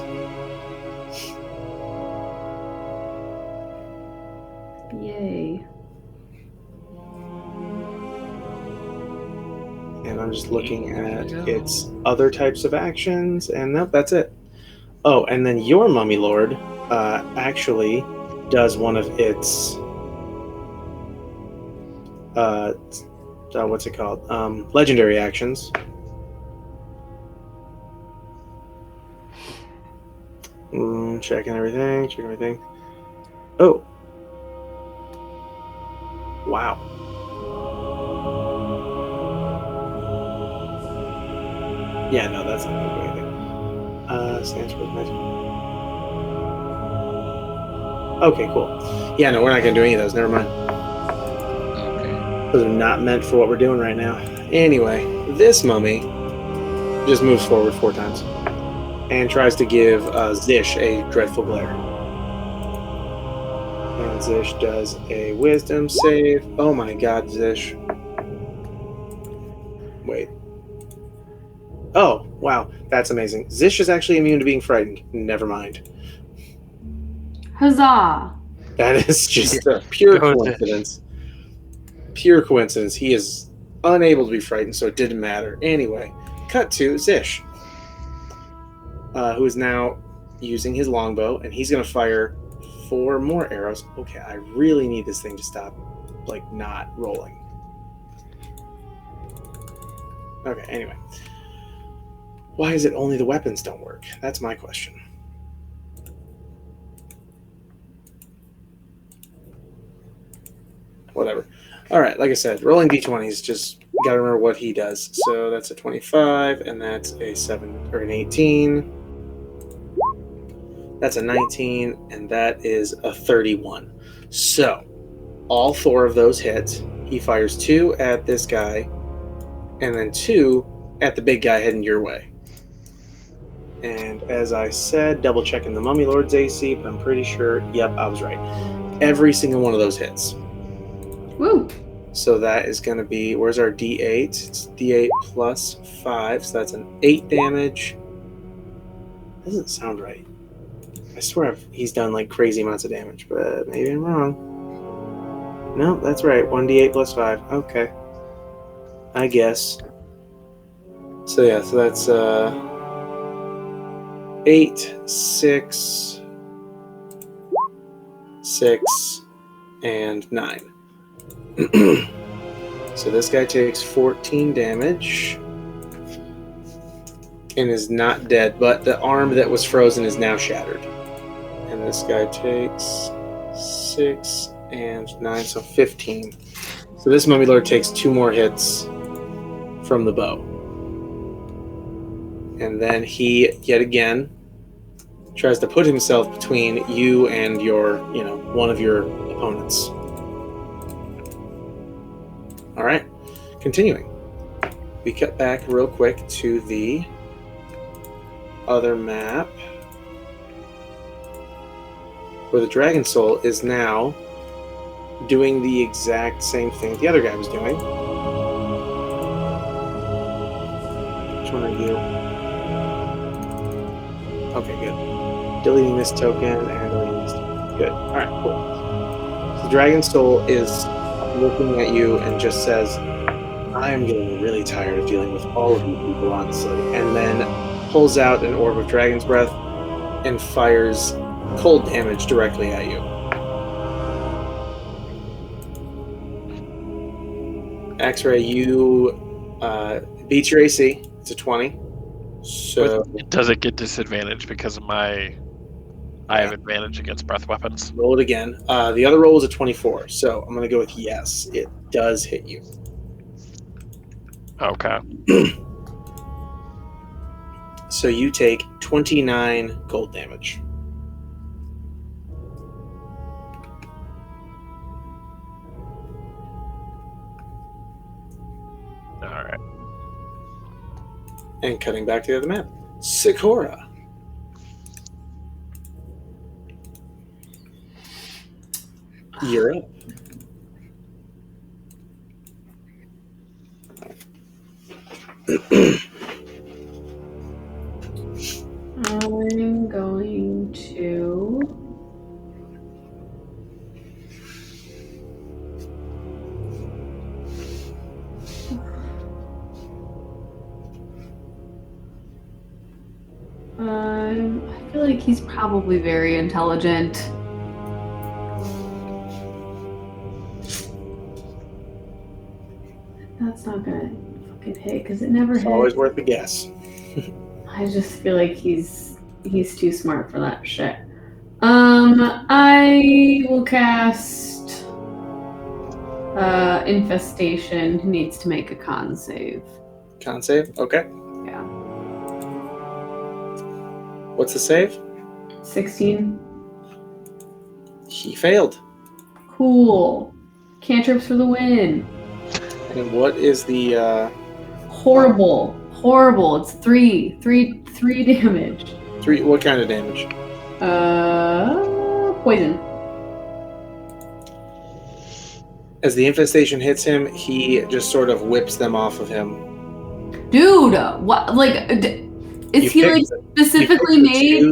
Yay. And I'm just looking at its other types of actions, and nope, that's it. Oh, and then your mummy lord actually does one of its what's it called? Legendary actions. Checking everything. Oh. Wow. Yeah, no, that's not going to do anything. Stands for magic. Okay, cool. Yeah, no, we're not going to do any of those. Never mind. Okay. Those are not meant for what we're doing right now. Anyway, this mummy just moves forward 4 times and tries to give Zish a dreadful glare. And Zish does a wisdom save. Oh my god, Zish. Wait. Oh, wow. That's amazing. Zish is actually immune to being frightened. Never mind. Huzzah! That is just a pure Go coincidence. Pure coincidence. He is unable to be frightened, so it didn't matter. Anyway, cut to Zish, who is now using his longbow, and he's going to fire 4 more arrows. Okay, I really need this thing to stop, like, not rolling. Okay, anyway. Why is it only the weapons don't work? That's my question. Whatever. All right, like I said, rolling d20s, just got to remember what he does. So that's a 25, and that's a 7 or an 18. That's a 19, and that is a 31. So all 4 of those hit. He fires 2 at this guy, and then 2 at the big guy heading your way. And as I said, double checking the Mummy Lord's AC, but I'm pretty sure, yep, I was right. Every single one of those hits. Woo! So that is going to be, where's our D8? It's D8 plus 5, so that's an 8 damage. Doesn't sound right. I swear he's done like crazy amounts of damage, but maybe I'm wrong. No, that's right. 1d8 plus 5. Okay. I guess. So yeah, so that's 8, 6, 6, and 9. So this guy takes 14 damage and is not dead, but the arm that was frozen is now shattered. And this guy takes 6 and 9, so 15. So this Mummy Lord takes 2 more hits from the bow. And then he, yet again, tries to put himself between you and your, one of your opponents. All right, continuing. We cut back real quick to the other map where the Dragon Soul is now doing the exact same thing the other guy was doing. Which one are you? Okay, good. Deleting this token and deleting this token. Good. All right, cool. So the Dragon Soul is looking at you and just says, I am getting really tired of dealing with all of you people, honestly. And then pulls out an orb of Dragon's Breath and fires cold damage directly at you. Axre, you beat your AC. It's a 20. So Does it get disadvantage because of I have advantage against breath weapons? roll it again. The other roll is a 24, so I'm going to go with yes. It does hit you. Okay. So you take 29 cold damage. Alright. And cutting back to the other map. Sikora. You're up. I'm going to I feel like he's probably very intelligent. That's not gonna fucking hit because it never It's hits. always worth a guess. I just feel like he's too smart for that shit. I will cast Infestation. He needs to make a con save. Con save? Okay. Yeah. What's the save? 16. He failed. Cool. Cantrips for the win. And what is the Horrible. Horrible. It's 3 damage. 3? What kind of damage? Poison. As the infestation hits him, he just sort of whips them off of him. Dude, what? Like, is he like specifically made?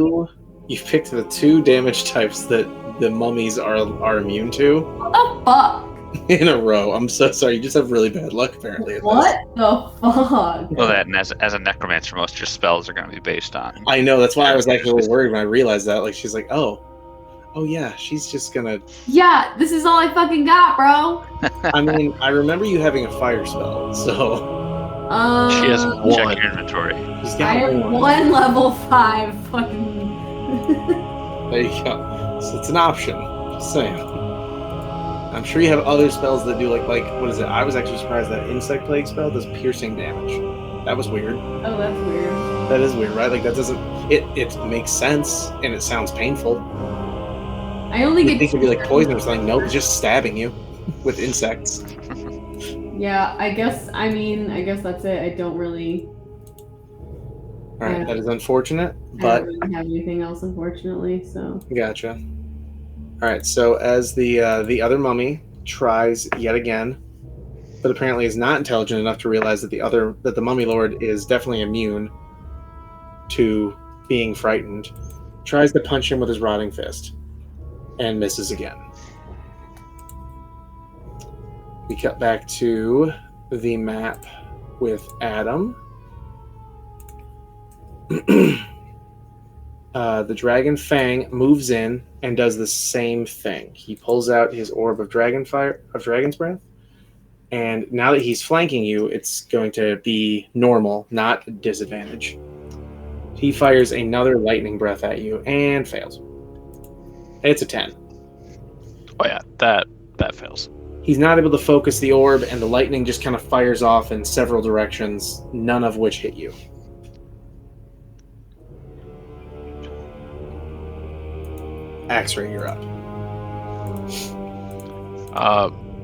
You've picked the 2 damage types that the mummies are immune to What the fuck? in a row. I'm so sorry. You just have really bad luck, apparently. At What the fuck? Well, that and as a necromancer, most of your spells are going to be based on. This. I know. That's why I was actually a little worried when I realized that. Like, she's like, oh yeah, she's just gonna. Yeah, this is all I fucking got, bro. I mean, I remember you having a fire spell, so. She has Check one. your inventory. She's I got have one level 5 fucking. There you go. So it's an option. Just saying. I'm sure you have other spells that do like what is it? I was actually surprised that insect plague spell does piercing damage. That was weird. Oh, that's weird. That is weird, right? Like that doesn't. It makes sense and it sounds painful. I only You get. think it'd be like poison or something? Nope, it's just stabbing you with insects. Yeah, I guess that's it. I don't really. All right, that is unfortunate, I but don't really have anything else, unfortunately. So. gotcha. All right, so as the other mummy tries yet again, but apparently is not intelligent enough to realize that the mummy lord is definitely immune to being frightened, tries to punch him with his rotting fist, and misses again. We cut back to the map with Adam. The Dragon Fang moves in and does the same thing. He pulls out his orb of Dragon's Breath, and now that he's flanking you, it's going to be normal, not a disadvantage. He fires another Lightning Breath at you and fails. It's a 10. Oh yeah, that fails. He's not able to focus the orb, and the lightning just kind of fires off in several directions, none of which hit you. Axre, you're up.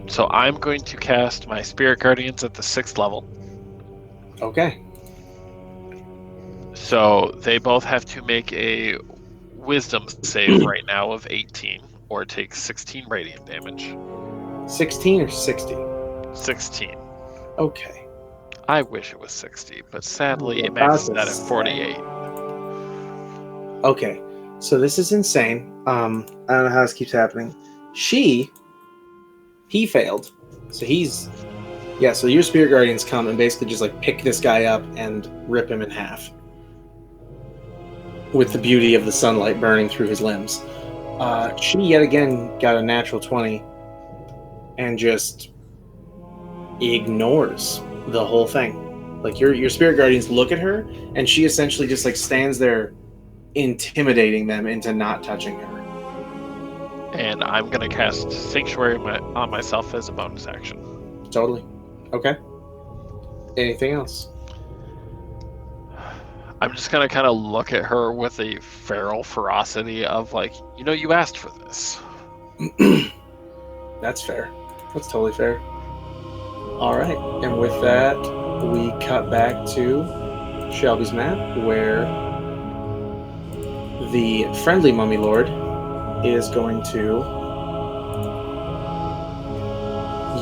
So I'm going to cast my Spirit Guardians at the 6th level. Okay. So they both have to make a Wisdom save right now of 18, or take 16 radiant damage. 16 or 60? 16. Okay. I wish it was 60, but sadly it About maxes the out at 48. Okay. So this is insane. I don't know how this keeps happening. He failed. So so your Spirit Guardians come and basically just like pick this guy up and rip him in half. With the beauty of the sunlight burning through his limbs. She yet again got a natural 20 and just ignores the whole thing. Like your Spirit Guardians look at her and she essentially just like stands there intimidating them into not touching her. And I'm going to cast Sanctuary on myself as a bonus action. Totally. Okay. Anything else? I'm just going to kind of look at her with a feral ferocity of like, you asked for this. That's fair. That's totally fair. All right. And with that, we cut back to Shelby's map where the friendly Mummy Lord is going to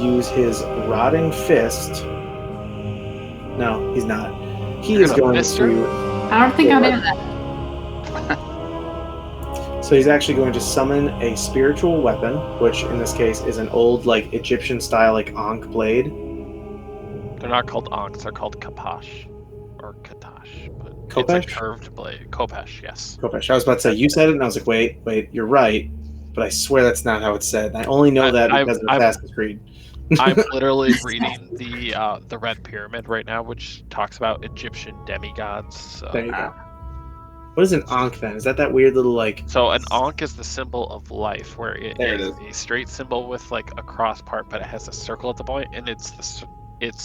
use his rotting fist. No, he's not. He is going to... I don't think I'm in that. So he's actually going to summon a spiritual weapon, which in this case is an old, like, Egyptian-style, like, Ankh blade. They're not called Ankhs, they're called Kapash. Or Katash. But Khopesh? It's a curved blade. Khopesh, yes. Khopesh. I was about to say, you said it, and I was like, wait, you're right. But I swear that's not how it's said. I only know that because of Assassin's Creed. I'm literally reading the Red Pyramid right now, which talks about Egyptian demigods. So. There you go. What is an Ankh then? Is that weird little like? So an Ankh is the symbol of life, where it is a straight symbol with like a cross part, but it has a circle at the point, and it's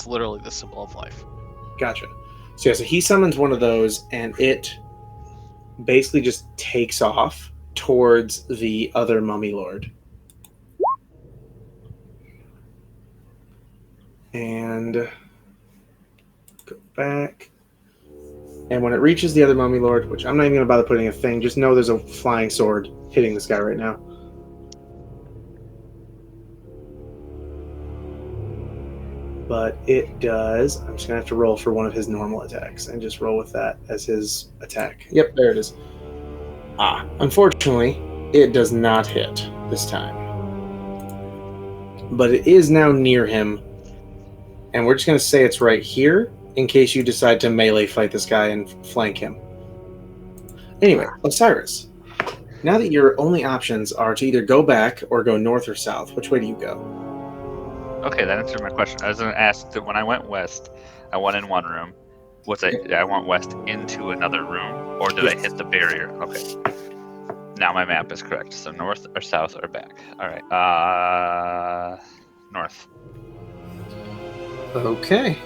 literally the symbol of life. Gotcha. So he summons one of those, and it basically just takes off towards the other Mummy Lord. And go back. And when it reaches the other Mummy Lord, which I'm not even going to bother putting a thing, just know there's a flying sword hitting this guy right now. But it does. I'm just going to have to roll for one of his normal attacks and just roll with that as his attack. Yep, there it is. Unfortunately, it does not hit this time. But it is now near him. And we're just going to say it's right here in case you decide to melee fight this guy and flank him. Anyway, Osiris, now that your only options are to either go back or go north or south, which way do you go? Okay, that answered my question. I was going to ask that when I went west, I went in one room. I went west into another room, or did I hit the barrier? Okay. Now my map is correct. So north or south or back. All right. North. Okay.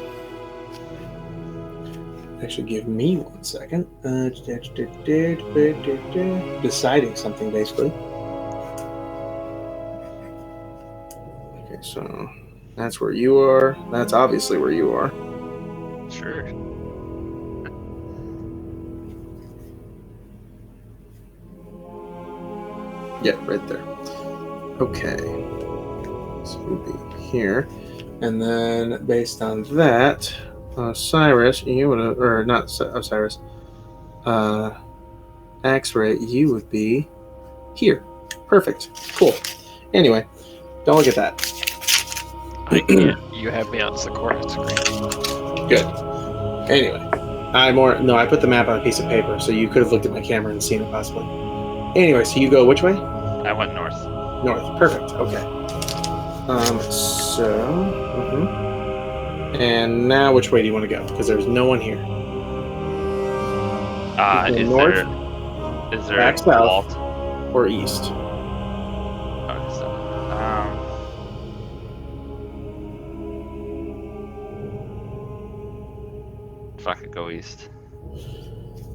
Actually, give me 1 second. Deciding something, basically. Okay, so that's where you are. That's obviously where you are. Sure. Yeah, right there. Okay. So we'll be here. And then, based on that, Osiris, you would have, or not Osiris, Axre, you would be here. Perfect. Cool. Anyway, don't look at that. I can't. You have me on Sikora screen. Good. Anyway, I put the map on a piece of paper, so you could have looked at my camera and seen it possibly. Anyway, so you go which way? I went north. North. Perfect. Okay. And now which way do you want to go? Because there's no one here. Is north, there back a south, vault? or east? Okay, so, fuck it, go east.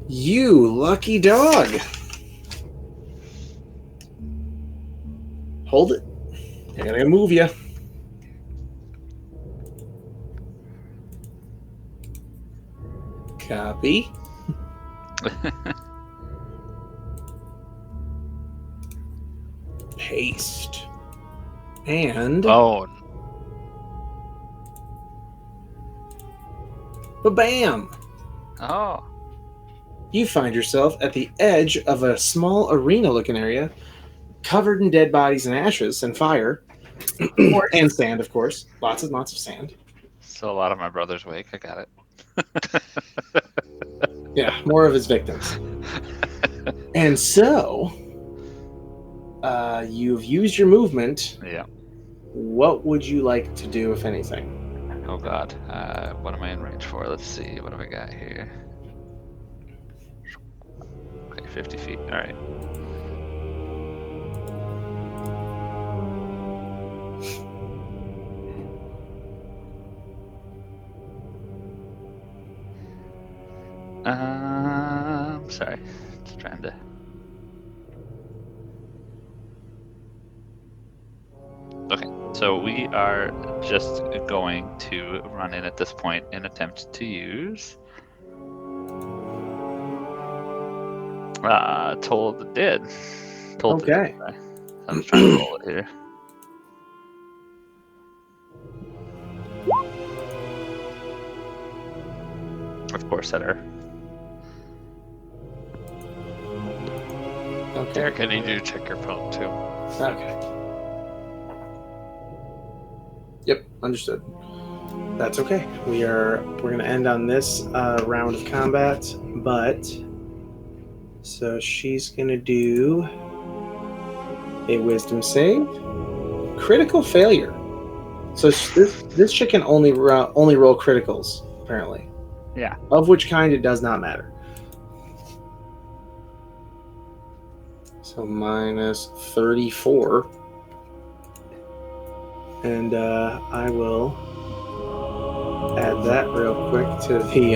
You lucky dog. Hold it. I'm gonna move you. Copy. Paste. And Bone. ba-bam! Oh, You find yourself at the edge of a small arena-looking area, covered in dead bodies and ashes and fire, and sand, of course. Lots and lots of sand. so a lot of my brother's wake. I got it. Yeah, more of his victims. And so, you've used your movement. Yeah. What would you like to do, if anything? Oh god. What am I in range for? Let's see. What do I got here? Okay, 50 feet. All right. Sorry. Just trying to. Okay, so we are just going to run in at this point and attempt to use Toll of the Dead. Okay. I'm trying to roll it here. Of course, that are. Okay. Derek, I need you to check your phone too. Okay. Yep, understood. That's okay. We're gonna end on this round of combat, but so she's gonna do a wisdom save. Critical failure. So this chick can only roll criticals, apparently. Yeah. Of which kind it does not matter. So minus 34. And I will add that real quick to the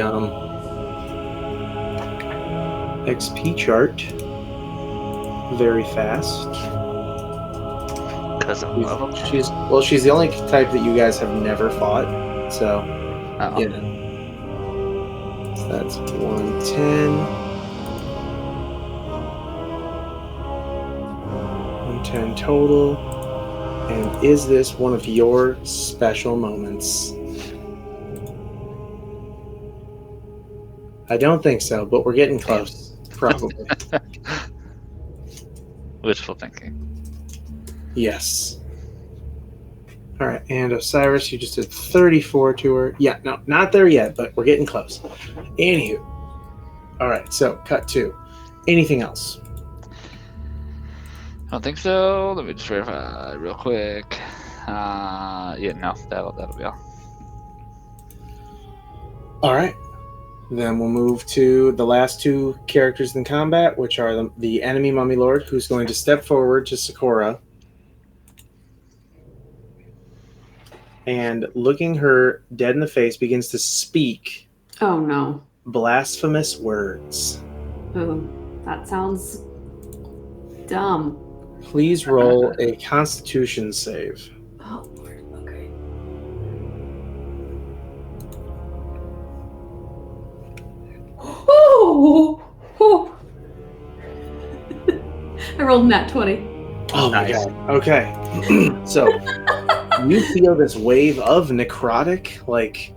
XP chart very fast. Because of love. She's the only type that you guys have never fought. So, Oh. yeah. So that's 110. 110 total. And is this one of your special moments? I don't think so, but we're getting close. Probably. Wishful thinking. Yes. All right, and Osiris, you just did 34 to her. Yeah, no, not there yet, but we're getting close. Anywho. All right, so cut to. Anything else? I don't think so. Let me just verify real quick. Yeah, no, that'll be all. All right. Then we'll move to the last two characters in combat, which are the enemy Mummy Lord, who's going to step forward to Sikora. And looking her dead in the face, begins to speak Oh no. blasphemous words. Oh, that sounds dumb. Please roll a Constitution save. Oh, Lord. Okay. Oh! Oh. I rolled nat 20. Oh my Nice. god. Okay. So you feel this wave of necrotic, like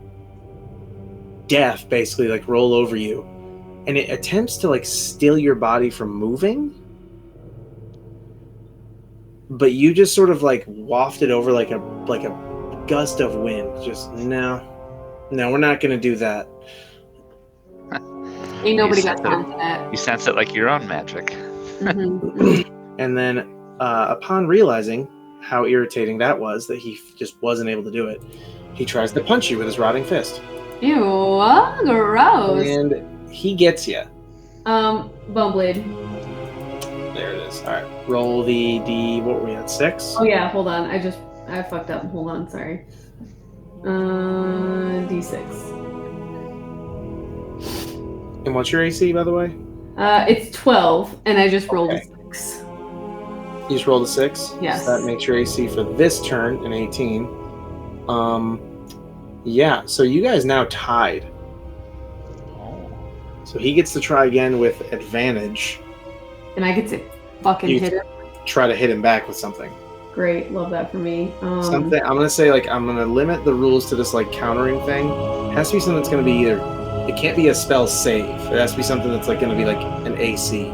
death, basically, like roll over you. and it attempts to like steal your body from moving, but you just sort of like wafted over like a gust of wind. Just no, we're not gonna do that. Ain't nobody You got sense time for that. You sense it like your own magic. Mhm. And then, upon realizing how irritating that was, that he just wasn't able to do it, he tries to punch you with his rotting fist, Ew, gross. and he gets you. Bone blade. There it is. All right, roll the D. What were we at? 6. Oh yeah, hold on. I fucked up. Hold on, sorry. D6. And what's your AC, by the way? It's 12, and I just rolled Okay. a 6. You just rolled a 6. Yes. So that makes your AC for this turn an 18. Yeah. So you guys now tied. Oh. So he gets to try again with advantage. And I get to fucking You hit him. try to hit him back with something. Great, love that for me. Something. I'm gonna say like I'm gonna limit the rules to this like countering thing. It has to be something that's gonna be either. It can't be a spell save. It has to be something that's like gonna be like an AC.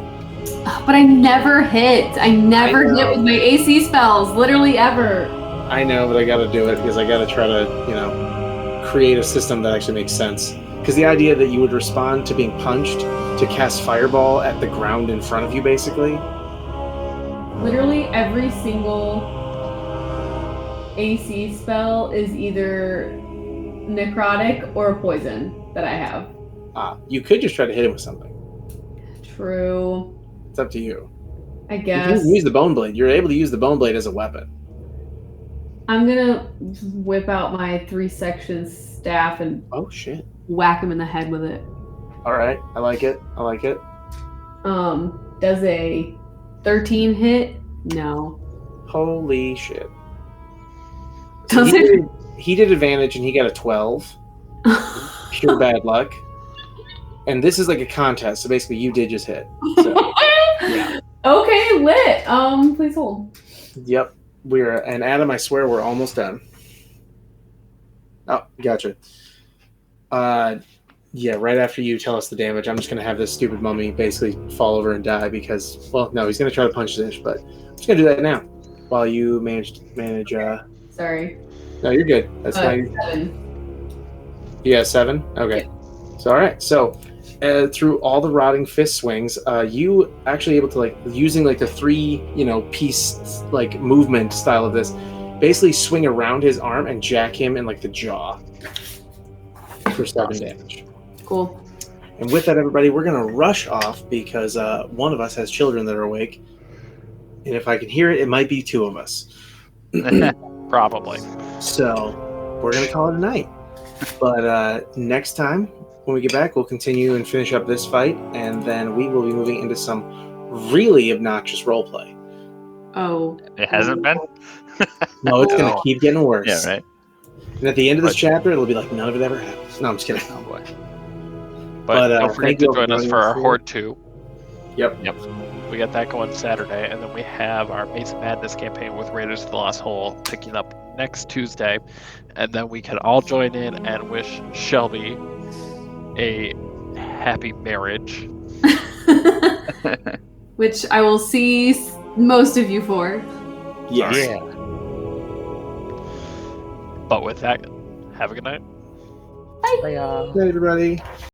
But I never hit. I never I know. hit with my AC spells, literally ever. I know, but I gotta do it because I gotta try to create a system that actually makes sense. Because the idea that you would respond to being punched to cast fireball at the ground in front of you, basically. Literally every single AC spell is either necrotic or poison that I have. You could just try to hit him with something. True. It's up to you. I You guess. can use the bone blade. You're able to use the bone blade as a weapon. I'm gonna whip out my 3-section staff and Oh shit! whack him in the head with it. All right, I like it. Does a 13 hit? No. Holy shit! Does He did advantage and he got a 12. Pure bad luck. And this is like a contest, so basically you did just hit. So, yeah. Okay, lit. Please hold. Yep. And Adam, I swear we're almost done. Oh, gotcha. Yeah, right after you tell us the damage, I'm just gonna have this stupid mummy basically fall over and die because, well, no, he's gonna try to punch Zish, but I'm just gonna do that now while you manage. Sorry. No, you're good. That's fine. 7. Yeah, 7. Okay. So all right. So through all the rotting fist swings, you actually able to like using like the 3 piece like movement style of this, basically swing around his arm and jack him in like the jaw for 7 damage. Cool. And with that, everybody, we're gonna rush off because one of us has children that are awake, and if I can hear it, it might be 2 of us. Probably. So we're gonna call it a night. But next time when we get back, we'll continue and finish up this fight, and then we will be moving into some really obnoxious roleplay. Oh. It hasn't been? No, it's gonna No. keep getting worse. Yeah, right. And at the end of this But- chapter, it'll be like none of it ever happened. No, I'm just kidding. Oh boy. But don't thank forget you to join us everybody for our for- Hoard 2. Yep. We got that going Saturday, and then we have our Maze of Madness campaign with Raiders of the Lost Hole picking up next Tuesday. And then we can all join in and wish Shelby a happy marriage. Which I will see most of you for. Yes. Yeah. But with that, have a good night. Bye, y'all. Good night, everybody.